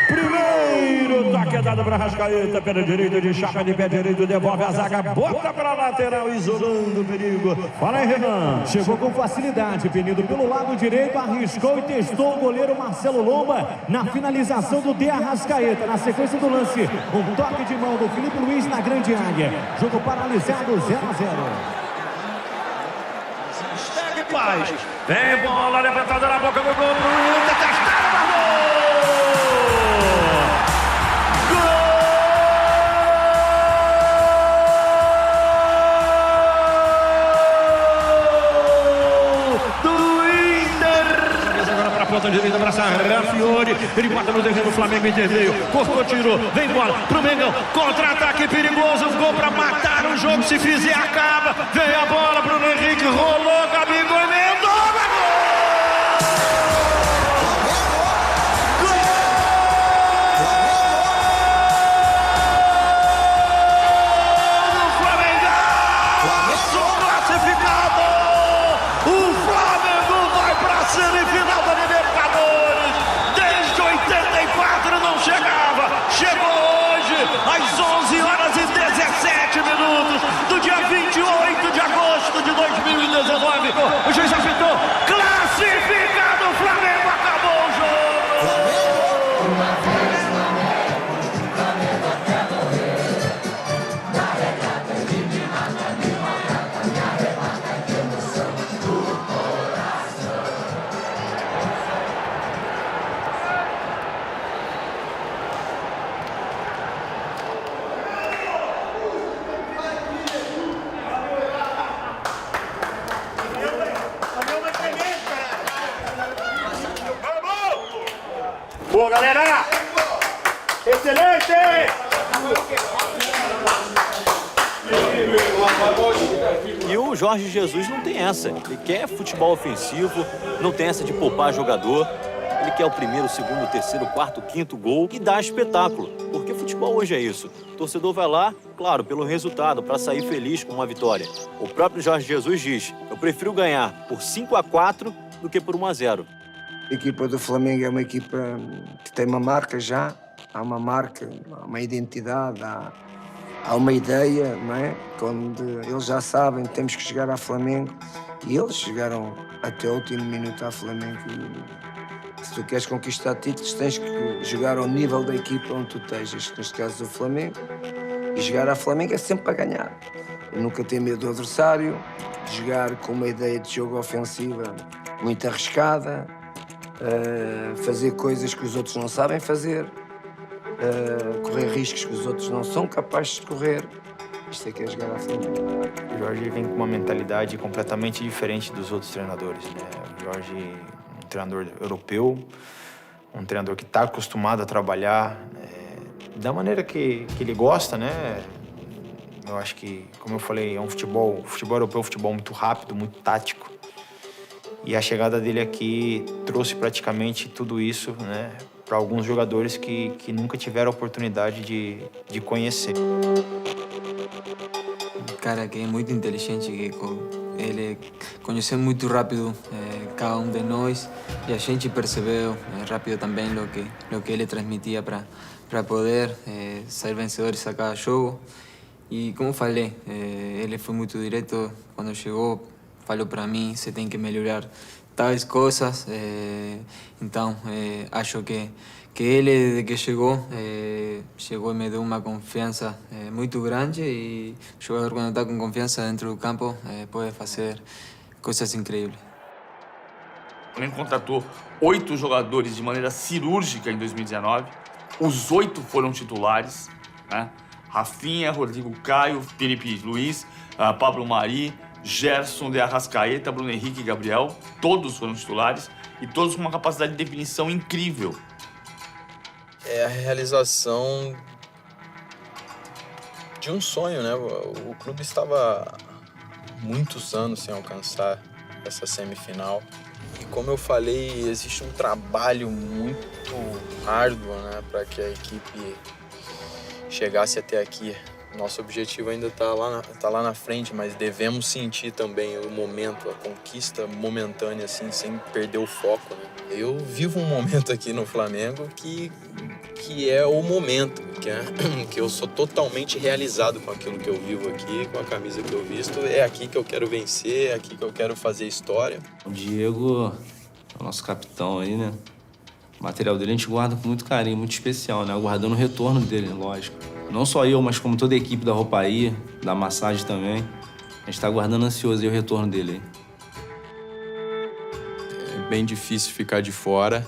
Primeiro toque é dado para Arrascaeta, pela direita de chapa de pé direito, devolve a zaga, bota para a lateral, isolando o perigo. Fala aí, Renan. Chegou com facilidade, Penido pelo lado direito, arriscou e testou o goleiro Marcelo Lomba na finalização do De Arrascaeta. Na sequência do lance, um toque de mão do Felipe Luiz na grande área. Jogo paralisado, 0-0. Segue, paz. Vem bola levantada na boca do gol pro Inter, testado, gol! Ponta direita para Sarrafiori, ele bota no terreno, o Flamengo interveio, cortou, tirou, vem bola pro Mengão, contra-ataque perigoso, gol para matar o jogo, se fizer acaba, vem a bola, Bruno Henrique, rolou, Gabigol, emendou, semifinal da Libertadores, desde 84 não chegava, chegou hoje às 11h17 do dia 28 de agosto de 2019, o juiz apitou, classificado, o Flamengo acabou o jogo! Boa, galera! Excelente! E o Jorge Jesus não tem essa. Ele quer futebol ofensivo, não tem essa de poupar jogador. Ele quer o primeiro, o segundo, o terceiro, o quarto, o quinto gol e dá espetáculo. Porque futebol hoje é isso. O torcedor vai lá, claro, pelo resultado, para sair feliz com uma vitória. O próprio Jorge Jesus diz, eu prefiro ganhar por 5-4 do que por 1-0. A equipa do Flamengo é uma equipa que tem uma marca já. Há uma marca, há uma identidade, há uma ideia, não é? Quando eles já sabem que temos que chegar ao Flamengo. E eles chegaram até o último minuto ao Flamengo. E se tu queres conquistar títulos, tens que jogar ao nível da equipa onde tu estejas, neste caso do Flamengo. E jogar ao Flamengo é sempre para ganhar. E nunca ter medo do adversário, jogar com uma ideia de jogo ofensiva muito arriscada, fazer coisas que os outros não sabem fazer. correr riscos que os outros não são capazes de correr. Isto é que é jogar à frente. O Jorge vem com uma mentalidade completamente diferente dos outros treinadores, né? O Jorge é um treinador europeu, um treinador que está acostumado a trabalhar da maneira que ele gosta, né? Eu acho que, como eu falei, o futebol europeu é um futebol muito rápido, muito tático. E a chegada dele aqui trouxe praticamente tudo isso, né, para alguns jogadores que nunca tiveram a oportunidade de conhecer. Cara que é muito inteligente, que ele conheceu muito rápido cada um de nós e a gente percebeu rápido também o que ele transmitia para poder sair vencedores a cada jogo. E como falei, ele foi muito direto quando chegou, falou para mim, você tem que melhorar tais coisas. Então, acho que ele, desde que chegou e me deu uma confiança muito grande, e o jogador, quando está com confiança dentro do campo, pode fazer coisas incríveis. O Flamengo contratou 8 jogadores de maneira cirúrgica em 2019. Os 8 foram titulares, né? Rafinha, Rodrigo Caio, Felipe Luiz, Pablo Mari, Gerson, De Arrascaeta, Bruno Henrique e Gabriel. Todos foram titulares e todos com uma capacidade de definição incrível. É a realização de um sonho, né? O clube estava muitos anos sem alcançar essa semifinal. E como eu falei, existe um trabalho muito árduo, né, para que a equipe chegasse até aqui. Nosso objetivo ainda está lá na frente, mas devemos sentir também o momento, a conquista momentânea, assim, sem perder o foco, né? Eu vivo um momento aqui no Flamengo que é o momento, que eu sou totalmente realizado com aquilo que eu vivo aqui, com a camisa que eu visto. É aqui que eu quero vencer, é aqui que eu quero fazer história. O Diego é o nosso capitão aí, né? O material dele a gente guarda com muito carinho, muito especial, né? Aguardando o retorno dele, lógico. Não só eu, mas como toda a equipe da rouparia, da massagem também. A gente tá aguardando ansioso aí o retorno dele. É bem difícil ficar de fora,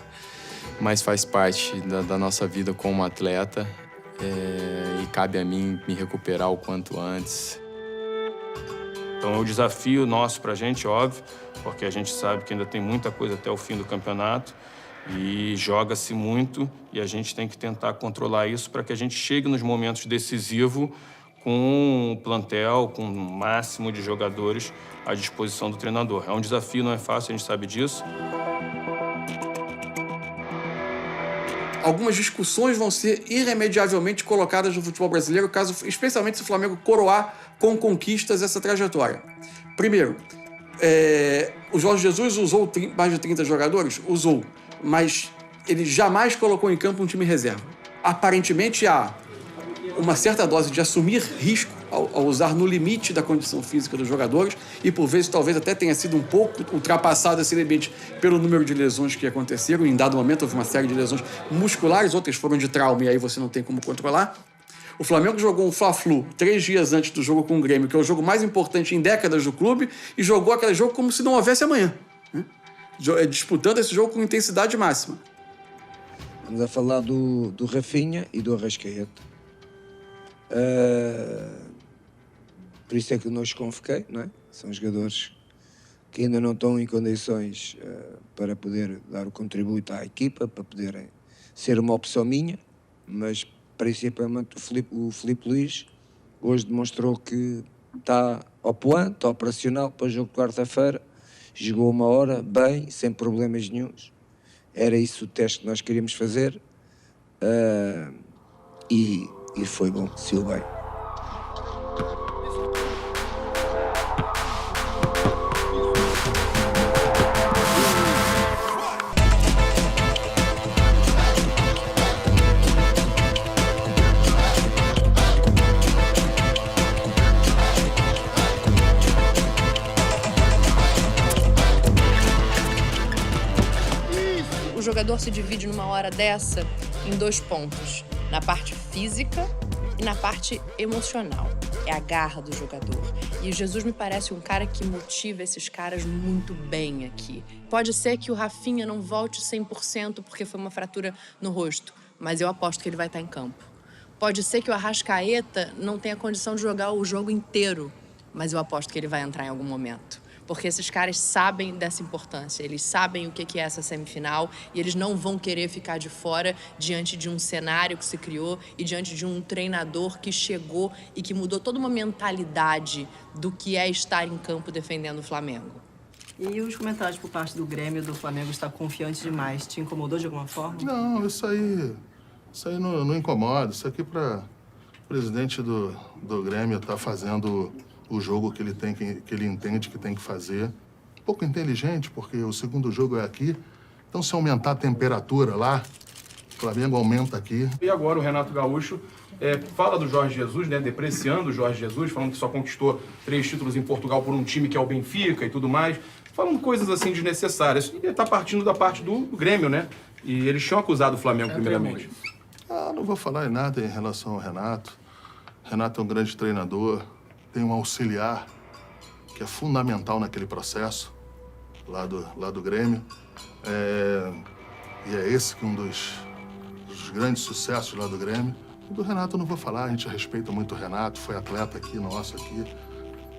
mas faz parte da nossa vida como atleta. E cabe a mim me recuperar o quanto antes. Então é um desafio nosso pra gente, óbvio, porque a gente sabe que ainda tem muita coisa até o fim do campeonato. E joga-se muito e a gente tem que tentar controlar isso para que a gente chegue nos momentos decisivos com o plantel, com o máximo de jogadores à disposição do treinador. É um desafio, não é fácil, a gente sabe disso. Algumas discussões vão ser irremediavelmente colocadas no futebol brasileiro, especialmente se o Flamengo coroar com conquistas essa trajetória. Primeiro, o Jorge Jesus usou mais de 30 jogadores? Usou. Mas ele jamais colocou em campo um time reserva. Aparentemente há uma certa dose de assumir risco ao usar no limite da condição física dos jogadores, e por vezes talvez até tenha sido um pouco ultrapassado esse limite pelo número de lesões que aconteceram. Em dado momento houve uma série de lesões musculares, outras foram de trauma e aí você não tem como controlar. O Flamengo jogou um Fla-Flu 3 dias antes do jogo com o Grêmio, que é o jogo mais importante em décadas do clube, e jogou aquele jogo como se não houvesse amanhã, né? Disputando esse jogo com intensidade máxima. Vamos a falar do Rafinha e do Arrascaeta. Por isso é que eu não os convoquei, não é? São jogadores que ainda não estão em condições para poder dar o contributo à equipa, para poderem ser uma opção minha, mas principalmente o Felipe Luiz hoje demonstrou que está ao point, está operacional para o jogo de quarta-feira. Jogou 1 hora, bem, sem problemas nenhuns. Era isso o teste que nós queríamos fazer. E foi bom, saiu bem. O jogador se divide numa hora dessa em 2 pontos, na parte física e na parte emocional. É a garra do jogador. E o Jesus me parece um cara que motiva esses caras muito bem aqui. Pode ser que o Rafinha não volte 100% porque foi uma fratura no rosto, mas eu aposto que ele vai estar em campo. Pode ser que o Arrascaeta não tenha condição de jogar o jogo inteiro, mas eu aposto que ele vai entrar em algum momento. Porque esses caras sabem dessa importância, eles sabem o que é essa semifinal e eles não vão querer ficar de fora diante de um cenário que se criou e diante de um treinador que chegou e que mudou toda uma mentalidade do que é estar em campo defendendo o Flamengo. E os comentários por parte do Grêmio do Flamengo estar confiante demais, te incomodou de alguma forma? Não, isso aí não incomoda. Isso aqui para o presidente do Grêmio tá fazendo o jogo que ele entende que tem que fazer. Um pouco inteligente, porque o segundo jogo é aqui. Então, se aumentar a temperatura lá, o Flamengo aumenta aqui. E agora o Renato Gaúcho fala do Jorge Jesus, né, depreciando o Jorge Jesus, falando que só conquistou 3 títulos em Portugal por um time que é o Benfica e tudo mais. Falando coisas assim desnecessárias. E ele tá partindo da parte do Grêmio, né? E eles tinham acusado o Flamengo primeiramente. Não vou falar em nada em relação ao Renato. Renato é um grande treinador. Tem um auxiliar que é fundamental naquele processo lá do Grêmio. E é esse que é um dos grandes sucessos lá do Grêmio. E do Renato eu não vou falar, a gente respeita muito o Renato, foi atleta aqui, nosso aqui.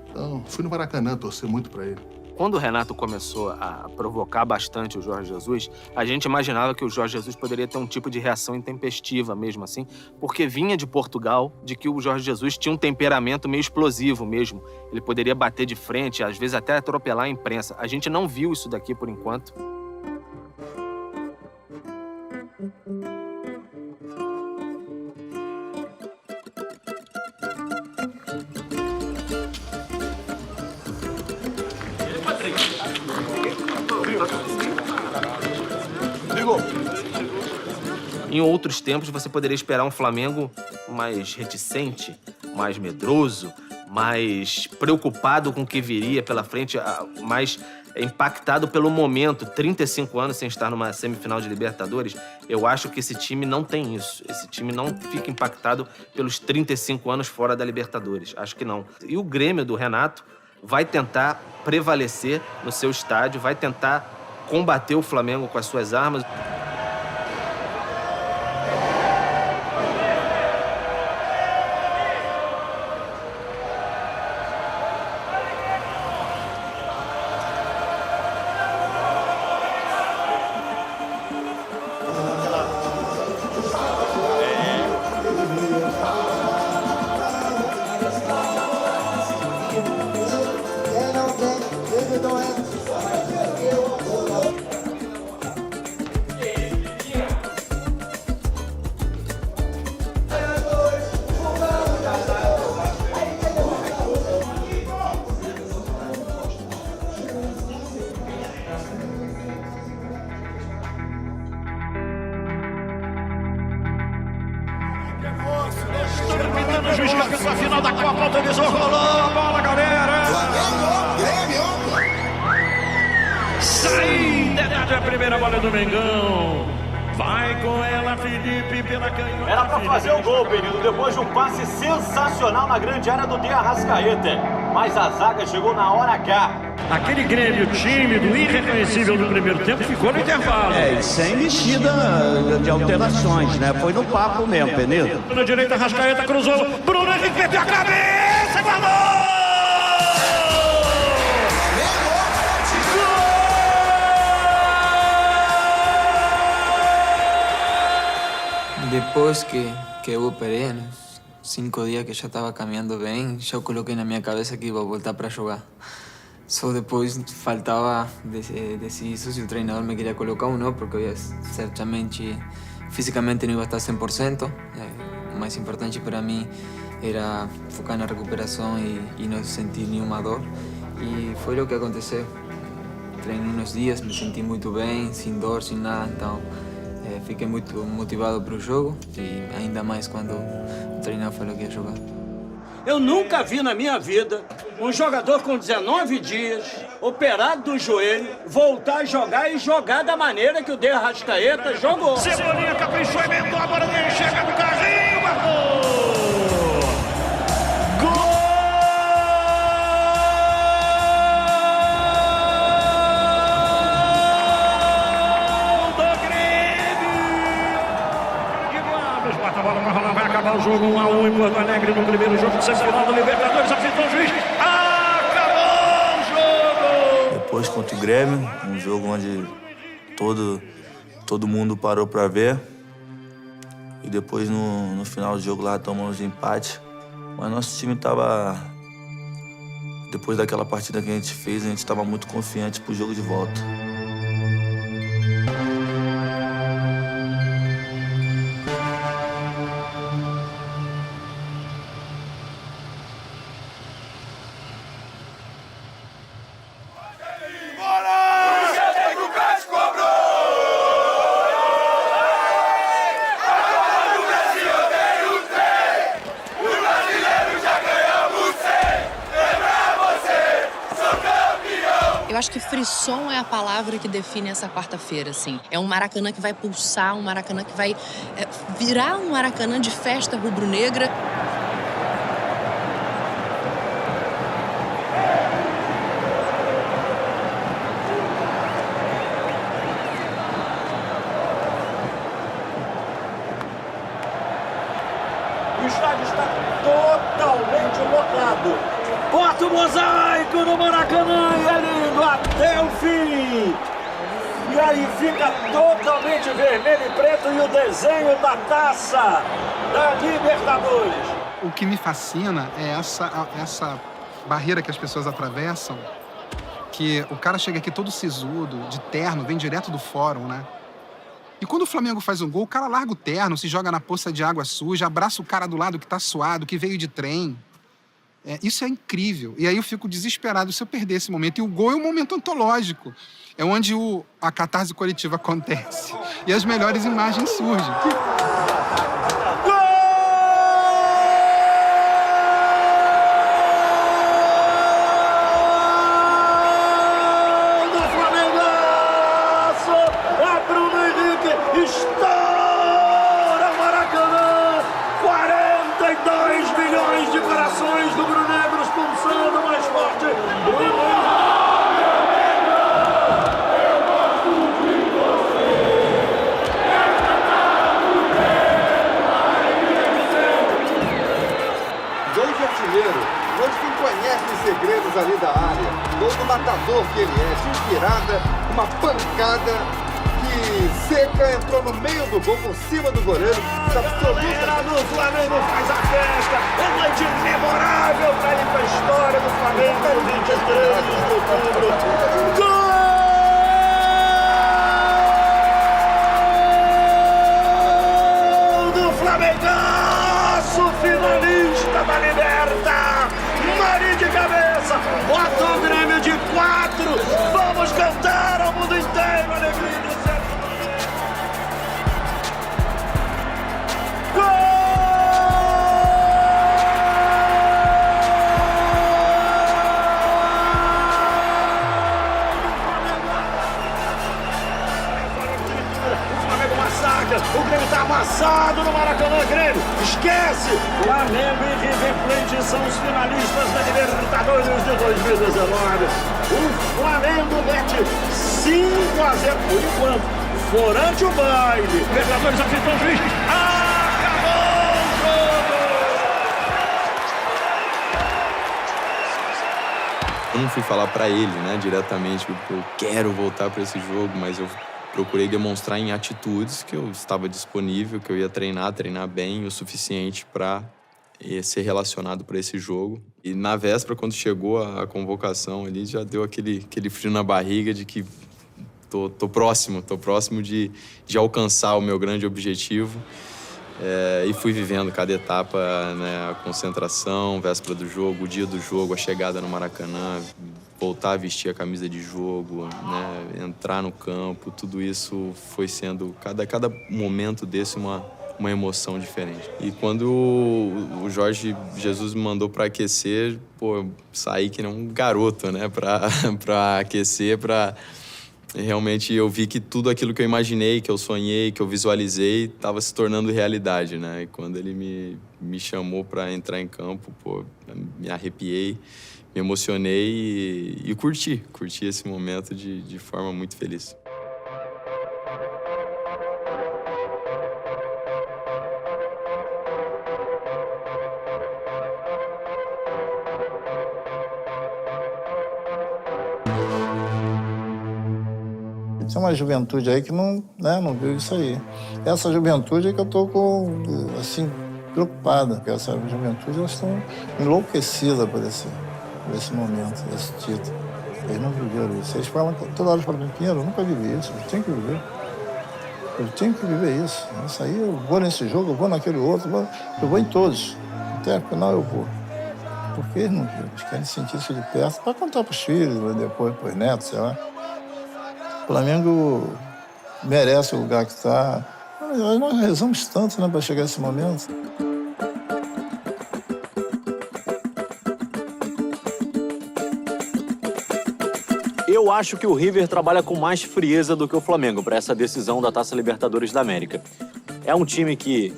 Então, fui no Maracanã torcer muito para ele. Quando o Renato começou a provocar bastante o Jorge Jesus, a gente imaginava que o Jorge Jesus poderia ter um tipo de reação intempestiva mesmo assim, porque vinha de Portugal, de que o Jorge Jesus tinha um temperamento meio explosivo mesmo. Ele poderia bater de frente, às vezes até atropelar a imprensa. A gente não viu isso daqui por enquanto. Em outros tempos, você poderia esperar um Flamengo mais reticente, mais medroso, mais preocupado com o que viria pela frente, mais impactado pelo momento. 35 anos sem estar numa semifinal de Libertadores, eu acho que esse time não tem isso. Esse time não fica impactado pelos 35 anos fora da Libertadores. Acho que não. E o Grêmio do Renato vai tentar prevalecer no seu estádio, vai tentar combater o Flamengo com as suas armas. Terminando o juiz campeão da final da Copa, o televisor rolou a bola, galera! Saída é a primeira bola do Mengão. Vai com ela, Felipe, pela canhota. Era pra fazer o gol, Benito, depois de um passe sensacional na grande área do De Arrascaeta. Mas a zaga chegou na hora H. Aquele Grêmio tímido, irreconhecível do primeiro tempo, ficou no intervalo. E sem mexida de alterações, né? Foi no papo mesmo, Benito. Na direita, Arrascaeta cruzou. Bruno Henrique meteu a cabeça, guardou! Depois que eu operei, nos 5 dias que já estava caminhando bem, já coloquei na minha cabeça que ia voltar para jogar. Só depois faltava decidir se o treinador me queria colocar ou não, porque eu ia, certamente, fisicamente não ia estar 100%. O mais importante para mim era focar na recuperação e não sentir nenhuma dor. E foi o que aconteceu. Treinei uns dias, me senti muito bem, sem dor, sem nada, então fiquei muito motivado para o jogo e ainda mais quando o treinador falou que ia jogar. Eu nunca vi na minha vida um jogador com 19 dias, operado do joelho, voltar a jogar e jogar da maneira que o De Arrascaeta jogou. Cebolinha caprichou, emendou, agora ele chega no carrinho, marcou! jogo 1-1 em Porto Alegre no primeiro jogo de semifinal do Libertadores. Apitou o juiz. Acabou o jogo! Depois contra o Grêmio, um jogo onde todo mundo parou para ver. E depois no final do jogo lá tomamos empate. Mas nosso time tava... Depois daquela partida que a gente fez, a gente estava muito confiante pro jogo de volta. Eu acho que frisson é a palavra que define essa quarta-feira, assim. É um Maracanã que vai pulsar, um Maracanã que vai virar um Maracanã de festa rubro-negra. O estádio está totalmente lotado. Bota o mosaico no Maracanã e é lindo até o fim. E aí fica totalmente vermelho e preto e o desenho da taça da Libertadores. O que me fascina é essa barreira que as pessoas atravessam, que o cara chega aqui todo sisudo, de terno, vem direto do fórum, né? E quando o Flamengo faz um gol, o cara larga o terno, se joga na poça de água suja, abraça o cara do lado que tá suado, que veio de trem. Isso é incrível. E aí eu fico desesperado se eu perder esse momento. E o gol é um momento antológico. É onde a catarse coletiva acontece. E as melhores imagens surgem. Estoura o Maracanã! 42 milhões de corações rubro-negros pulsando mais forte. Gol de artilheiro, gol de quem conhece os segredos ali da área. Gol do matador que ele é, de virada, uma pancada. Seca entrou no meio do gol, por cima do goleiro. Galera do Flamengo faz a festa. É noite memorável para ir para a história do Flamengo, 23 de outubro. Gol do Flamengaço, finalista da Liberta. Mari de cabeça, bota o Grêmio de 4. Vamos cantar ao mundo inteiro, alegria do céu. O Grêmio está amassado no Maracanã, Grêmio. Esquece! Flamengo e River Plate são os finalistas da Libertadores de 2019. O Flamengo mete 5-0 por enquanto. Forante o baile. Libertadores apitou o juiz. Acabou o jogo! Eu não fui falar pra ele, né, diretamente, porque eu quero voltar pra esse jogo, mas eu procurei demonstrar em atitudes que eu estava disponível, que eu ia treinar bem o suficiente para ser relacionado para esse jogo. E na véspera, quando chegou a convocação ali, já deu aquele frio na barriga de que tô próximo de alcançar o meu grande objetivo. E fui vivendo cada etapa, né, a concentração, véspera do jogo, o dia do jogo, a chegada no Maracanã, voltar a vestir a camisa de jogo, né, entrar no campo, tudo isso foi sendo, cada momento desse, uma emoção diferente. E quando o Jorge Jesus me mandou para aquecer, pô, saí que nem um garoto, né, para aquecer, realmente eu vi que tudo aquilo que eu imaginei, que eu sonhei, que eu visualizei, estava se tornando realidade, né? E quando ele me chamou para entrar em campo, pô, me arrepiei, me emocionei e curti esse momento de forma muito feliz. Tem uma juventude aí que não viu isso aí. Essa juventude é que eu tô assim, preocupada, porque essa juventude, elas estão enlouquecidas por esse momento, esse título. Eles não viveram isso. Eles falam, toda hora falam, Pinheiro, eu nunca vivi isso, eu tenho que viver. Eu tenho que viver isso. Isso aí, eu vou nesse jogo, eu vou naquele outro, eu vou em todos. Até o final eu vou. Porque eles não viram, eles querem sentir isso de perto para contar para os filhos, depois para os netos, sei lá. O Flamengo merece o lugar que está. Nós rezamos tanto, né, para chegar a esse momento. Eu acho que o River trabalha com mais frieza do que o Flamengo para essa decisão da Taça Libertadores da América. É um time que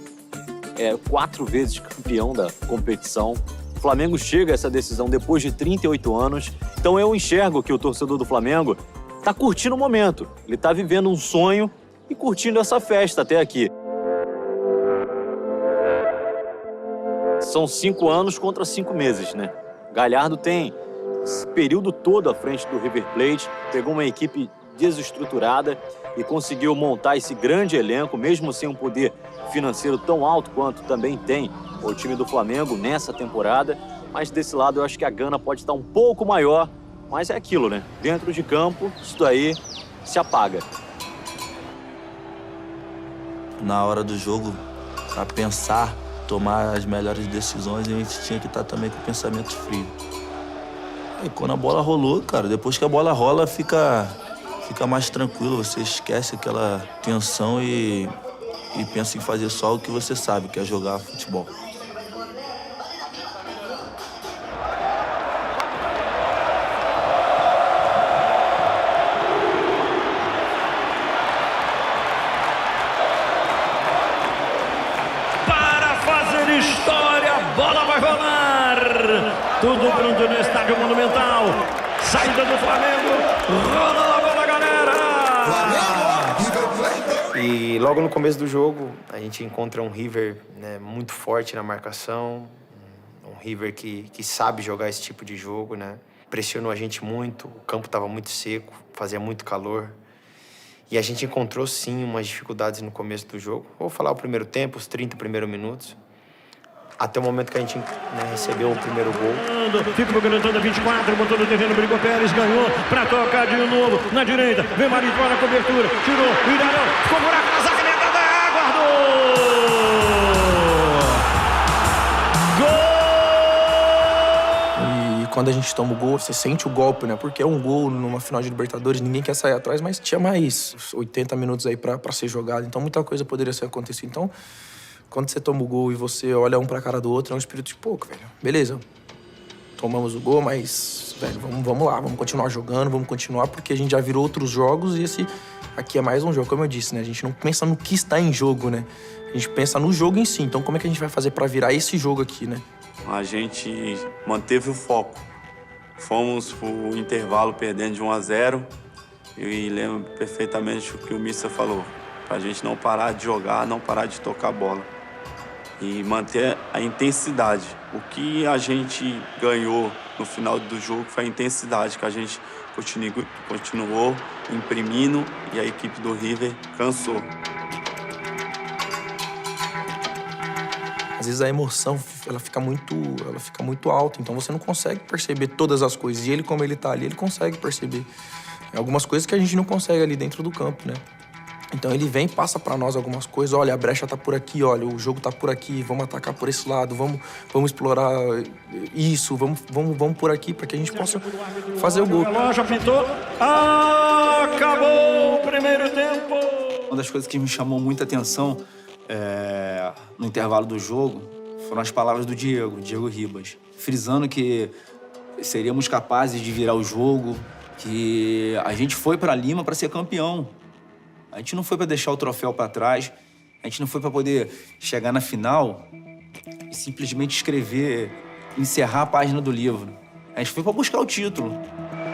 é 4 vezes campeão da competição. O Flamengo chega a essa decisão depois de 38 anos. Então eu enxergo que o torcedor do Flamengo está curtindo o momento. Ele está vivendo um sonho e curtindo essa festa até aqui. São 5 anos contra 5 meses, né? Galhardo tem esse período todo à frente do River Plate, pegou uma equipe desestruturada e conseguiu montar esse grande elenco, mesmo sem um poder financeiro tão alto quanto também tem o time do Flamengo nessa temporada. Mas desse lado eu acho que a gana pode estar um pouco maior, mas é aquilo, né? Dentro de campo, isso daí se apaga. Na hora do jogo, para pensar, tomar as melhores decisões, a gente tinha que estar também com o pensamento frio. E quando a bola rolou, cara, depois que a bola rola, fica mais tranquilo, você esquece aquela tensão e pensa em fazer só o que você sabe, que é jogar futebol. Para fazer história, a bola vai rolar. Tudo pronto no Estádio Monumental. Saída do Flamengo. Rola a bola, galera! E logo no começo do jogo, a gente encontra um River, né, muito forte na marcação. Um River que sabe jogar esse tipo de jogo, né? Pressionou a gente muito, o campo estava muito seco, fazia muito calor. E a gente encontrou, sim, umas dificuldades no começo do jogo. Vou falar o primeiro tempo, os 30 primeiros minutos. Até o momento que a gente, né, recebeu o primeiro gol. Fica o Grantão 24, botou no terreno, brigou Pérez, ganhou pra tocar de novo. Na direita, vem Marito na cobertura, tirou, o Ilharão, ficou buraco na zaga, guardou! E quando a gente toma o gol, você sente o golpe, né? Porque é um gol numa final de Libertadores, ninguém quer sair atrás, mas tinha mais 80 minutos aí pra ser jogado, então muita coisa poderia ser acontecido. Então, quando você toma o gol e você olha um pra cara do outro, é um espírito de pouco, velho. Beleza, tomamos o gol, mas, velho, vamos lá, vamos continuar jogando, vamos continuar, porque a gente já virou outros jogos e esse aqui é mais um jogo, como eu disse, né? A gente não pensa no que está em jogo, né? A gente pensa no jogo em si. Então, como é que a gente vai fazer pra virar esse jogo aqui, né? A gente manteve o foco. Fomos pro intervalo perdendo de 1-0 e lembro perfeitamente o que o Mister falou. Pra gente não parar de jogar, não parar de tocar a bola. E manter a intensidade. O que a gente ganhou no final do jogo foi a intensidade que a gente continuou imprimindo e a equipe do River cansou. Às vezes a emoção, ela fica muito alta, então você não consegue perceber todas as coisas. E ele, como ele tá ali, ele consegue perceber algumas coisas que a gente não consegue ali dentro do campo, né? Então ele vem e passa pra nós algumas coisas. Olha, a brecha tá por aqui, olha, o jogo tá por aqui, vamos atacar por esse lado, vamos explorar isso, vamos por aqui pra que a gente possa fazer o gol. O relógio apitou, acabou o primeiro tempo. Uma das coisas que me chamou muita atenção no intervalo do jogo foram as palavras do Diego Ribas, frisando que seríamos capazes de virar o jogo, que a gente foi pra Lima pra ser campeão. A gente não foi pra deixar o troféu pra trás, a gente não foi pra poder chegar na final e simplesmente escrever, encerrar a página do livro. A gente foi pra buscar o título.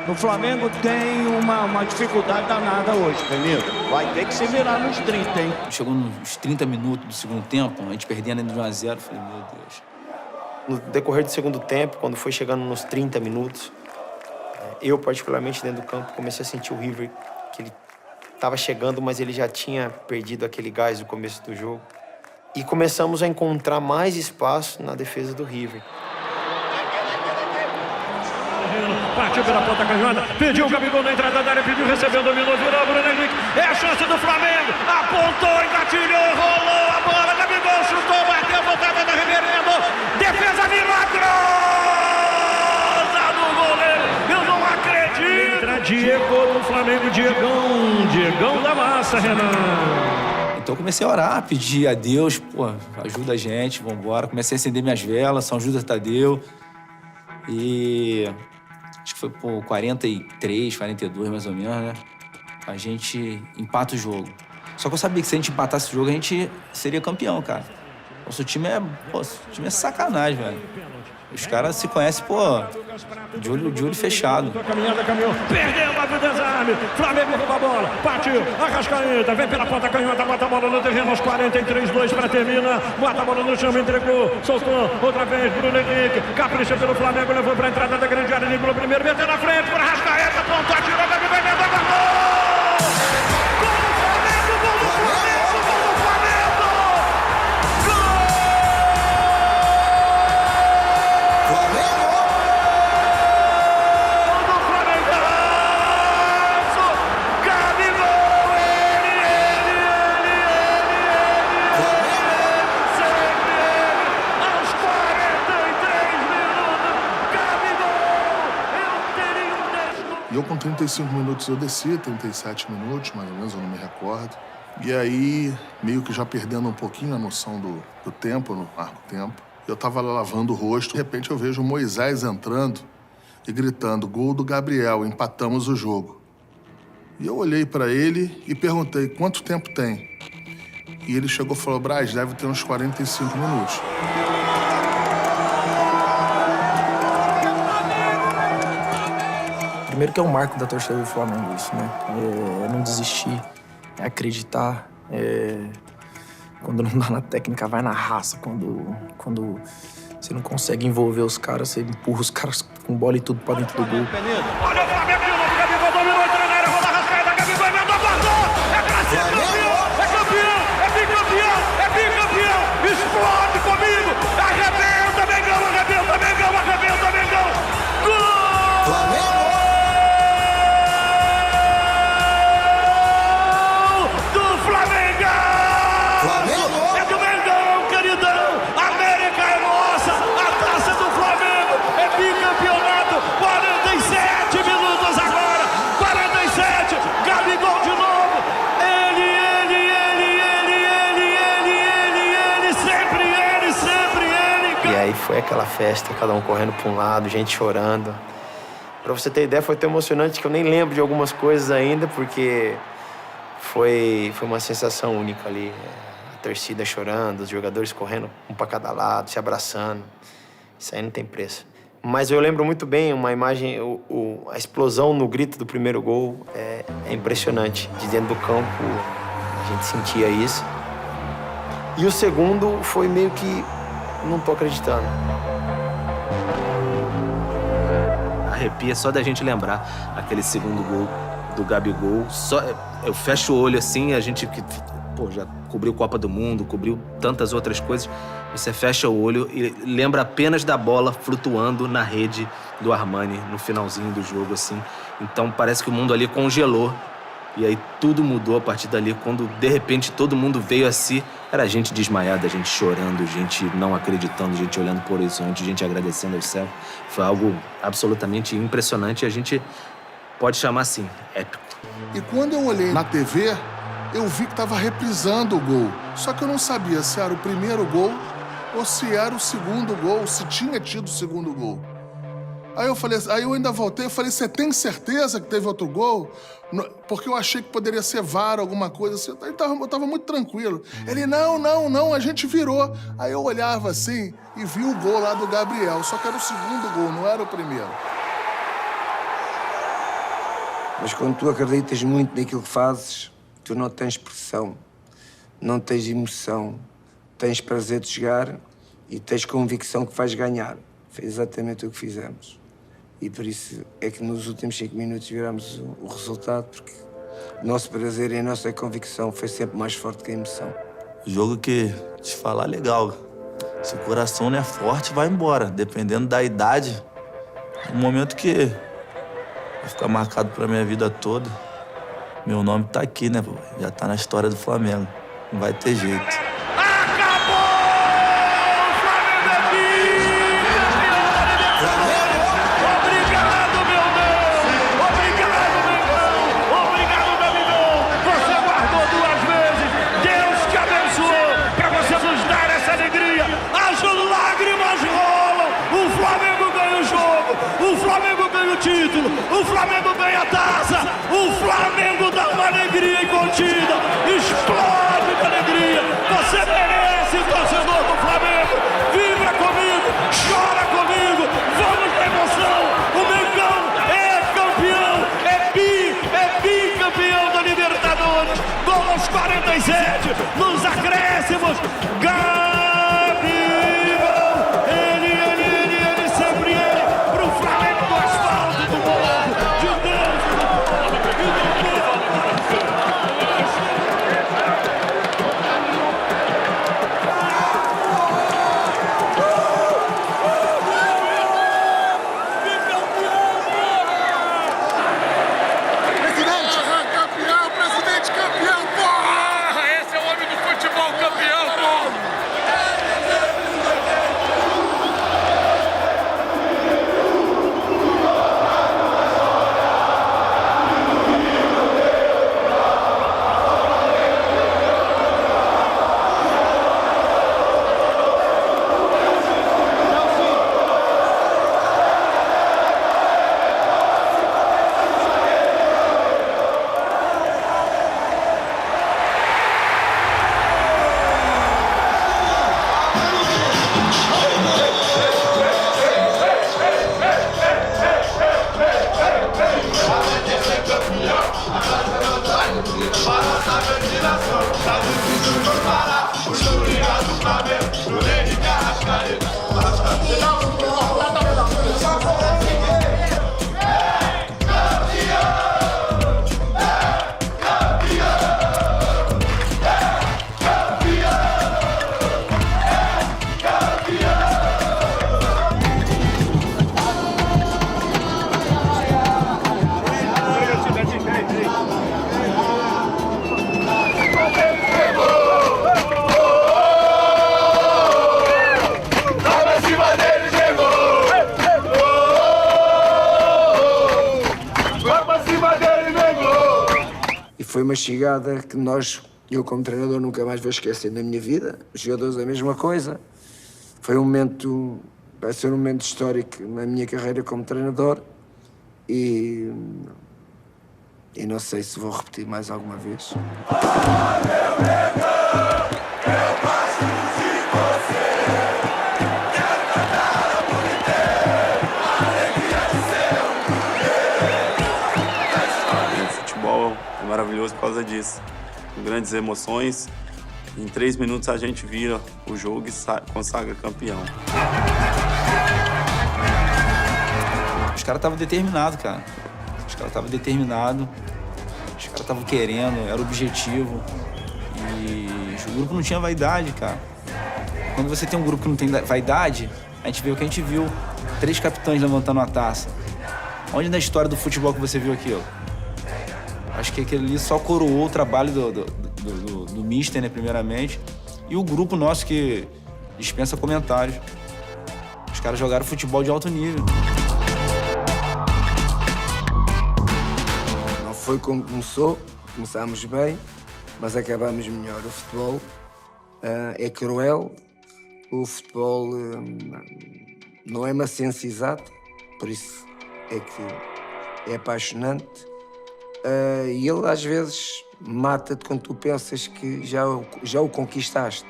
O Flamengo tem uma dificuldade danada hoje, Benito. Vai ter que se virar nos 30, hein? Chegou nos 30 minutos do segundo tempo, a gente perdendo de 1-0, eu falei, meu Deus. No decorrer do segundo tempo, quando foi chegando nos 30 minutos, eu, particularmente, dentro do campo, comecei a sentir o River que ele estava chegando, mas ele já tinha perdido aquele gás no começo do jogo. E começamos a encontrar mais espaço na defesa do River. Partiu pela ponta canhota, pediu o Gabigol na entrada da área, pediu, recebeu, dominou, virou, Bruno Henrique. É a chance do Flamengo, apontou, engatilhou, rolou a bola, Gabigol chutou, bateu, voltada da Reverendo. Defesa milagrosa do goleiro, eu não acredito. Entra Diego no Flamengo, Diegão da massa, Renan. Então eu comecei a orar, pedir a Deus, pô, ajuda a gente, vambora. Comecei a acender minhas velas, São Judas Tadeu. E acho que foi por 43, 42 mais ou menos, né? A gente empata o jogo. Só que eu sabia que se a gente empatasse o jogo, a gente seria campeão, cara. Nosso time é sacanagem, velho. Os caras se conhecem, pô, de olho fechado. Caminhou, perdeu o desarme, Flamengo rouba a bola, partiu, Arrascaeta, vem pela ponta canhota, bota a bola no terreno, aos 43-2 para terminar, bota a bola no chão, entregou, soltou, outra vez, Bruno Henrique, capricha pelo Flamengo, levou para a entrada da grande área, ligou primeiro, meteu na frente, para Arrascaeta, pontou, atirou, Gabigol, emendou, gol! E eu com 35 minutos eu desci, 37 minutos, mais ou menos, eu não me recordo. E aí, meio que já perdendo um pouquinho a noção do tempo, no arco-tempo, eu tava lá lavando o rosto, de repente eu vejo o Moisés entrando e gritando, gol do Gabriel, empatamos o jogo. E eu olhei pra ele e perguntei, quanto tempo tem? E ele chegou e falou, Braz, deve ter uns 45 minutos. Primeiro que é um marco da torcida do Flamengo isso, né? É não desistir, é acreditar. Quando não dá na técnica, vai na raça. Quando você não consegue envolver os caras, você empurra os caras com bola e tudo pra dentro do gol. Olha o Flamengo de novo, Gabigol dominou, entrou na área, roda Arrascaeta, Gabigol emendou, passou! É pra ser campeão, é bicampeão, é bicampeão! Explode comigo! Arrebenta, Mengão, arrebenta, Mengão, arrebenta, Mengão! Gol! Flamengo! Foi aquela festa, cada um correndo para um lado, gente chorando. Para você ter ideia, foi tão emocionante que eu nem lembro de algumas coisas ainda, porque foi uma sensação única ali. A torcida chorando, os jogadores correndo um para cada lado, se abraçando. Isso aí não tem preço. Mas eu lembro muito bem uma imagem, a explosão no grito do primeiro gol é impressionante. De dentro do campo, a gente sentia isso. E o segundo foi meio que não tô acreditando. Arrepia só da gente lembrar aquele segundo gol do Gabigol. Eu fecho o olho assim, a gente que já cobriu Copa do Mundo, cobriu tantas outras coisas. Você fecha o olho e lembra apenas da bola flutuando na rede do Armani no finalzinho do jogo, assim. Então parece que o mundo ali congelou. E aí tudo mudou a partir dali, quando de repente todo mundo veio a si. Era a gente desmaiada, a gente chorando, gente não acreditando, gente olhando por o horizonte, gente agradecendo ao céu. Foi algo absolutamente impressionante e a gente pode chamar assim, épico. E quando eu olhei na TV, eu vi que tava reprisando o gol. Só que eu não sabia se era o primeiro gol ou se era o segundo gol, se tinha tido o segundo gol. Aí eu ainda voltei, eu falei, você tem certeza que teve outro gol? Porque eu achei que poderia ser VAR, alguma coisa assim. Eu tava muito tranquilo. Ele, não, a gente virou. Aí eu olhava assim e vi o gol lá do Gabriel. Só que era o segundo gol, não era o primeiro. Mas quando tu acreditas muito naquilo que fazes, tu não tens pressão, não tens emoção, tens prazer de jogar e tens convicção que vais ganhar. Foi exatamente o que fizemos. E por isso é que nos últimos 5 minutos viramos o resultado, porque O nosso prazer e a nossa convicção foi sempre mais forte que a emoção. Jogo que, te falar, legal. Se o coração não é forte, vai embora. Dependendo da idade, um momento que vai ficar marcado pra minha vida toda. Meu nome tá aqui, né, pô? Já tá na história do Flamengo. Não vai ter jeito. Título, o Flamengo ganha a taça, o Flamengo dá uma alegria incontida, explode de alegria, você merece, torcedor do Flamengo, vibra comigo, chora comigo, vamos na emoção, o Mengão é campeão, é bicampeão da Libertadores, gol aos 47, nos acréscimos, Foi uma chegada que eu como treinador nunca mais vou esquecer na minha vida. Os jogadores a mesma coisa. Foi um momento, vai ser um momento histórico na minha carreira como treinador e não sei se vou repetir mais alguma vez. Maravilhoso por causa disso. Com grandes emoções. Em 3 minutos a gente vira o jogo e consagra campeão. Os caras estavam determinados, cara. Os caras estavam determinados. Os caras estavam querendo, era o objetivo. E o grupo não tinha vaidade, cara. Quando você tem um grupo que não tem vaidade, a gente vê o que a gente viu. 3 capitães levantando a taça. Onde na história do futebol que você viu aquilo? Acho que aquele ali só coroou o trabalho do Mister, né, primeiramente. E o grupo nosso que dispensa comentários. Os caras jogaram futebol de alto nível. Não foi como começou, começámos bem, mas acabámos melhor. O futebol é cruel, o futebol não é uma ciência exata, por isso é que é apaixonante. E ele às vezes mata-te quando tu pensas que já o conquistaste.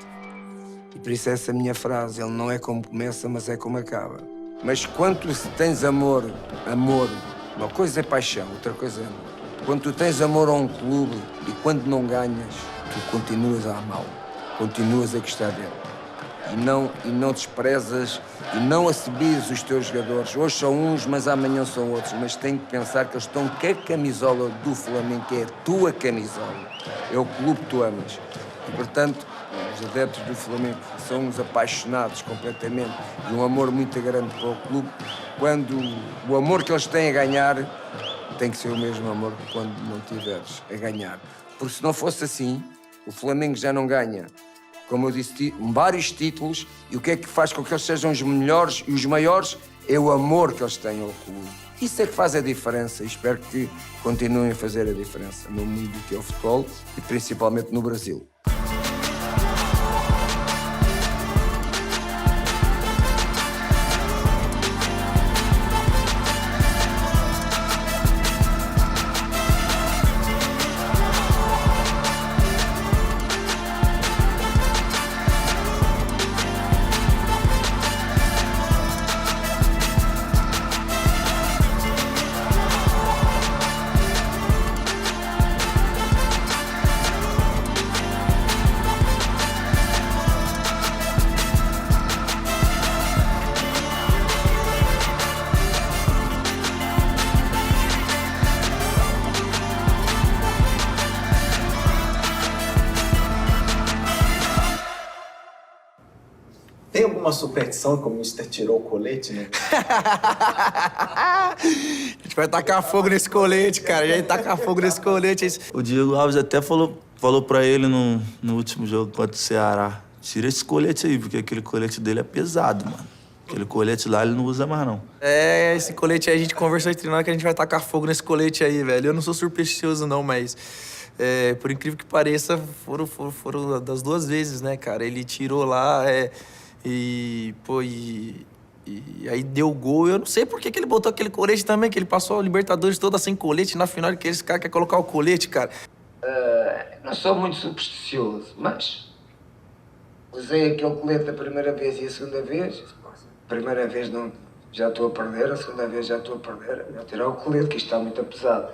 E por isso essa minha frase, ele não é como começa, mas é como acaba. Mas quando tu tens amor, uma coisa é paixão, outra coisa é amor. Quando tu tens amor a um clube e quando não ganhas, tu continuas a amá-lo, continuas a gostar dele. e não desprezas e não assobias os teus jogadores. Hoje são uns, mas amanhã são outros. Mas tem que pensar que eles estão com a camisola do Flamengo, que é a tua camisola. É o clube que tu amas. E, portanto, os adeptos do Flamengo são uns apaixonados completamente e um amor muito grande para o clube. Quando o amor que eles têm a ganhar tem que ser o mesmo amor que quando não tiveres a ganhar. Porque se não fosse assim, o Flamengo já não ganha, como eu disse, vários títulos, e o que é que faz com que eles sejam os melhores e os maiores? É o amor que eles têm ao clube. Isso é que faz a diferença e espero que continuem a fazer a diferença no mundo que é o futebol e principalmente no Brasil. Tem alguma superstição que o Mister tirou o colete, né? A gente vai tacar fogo nesse colete, cara. A gente vai tacar fogo nesse colete. O Diego Alves até falou pra ele no último jogo contra o Ceará: tira esse colete aí, porque aquele colete dele é pesado, mano. Aquele colete lá ele não usa mais, não. É, esse colete aí a gente conversou entre nós que a gente vai tacar fogo nesse colete aí, velho. Eu não sou supersticioso, não, mas... por incrível que pareça, foram das duas vezes, né, cara? Ele tirou lá, e aí deu gol. Eu não sei por que ele botou aquele colete também, que ele passou a Libertadores toda sem colete. Na final, que esse cara quer colocar o colete, cara. Não sou muito supersticioso, mas usei aquele colete a primeira vez e a segunda vez. A primeira vez não, já estou a perder, a segunda vez já estou a perder. Vou tirar o colete, que isto está muito pesado.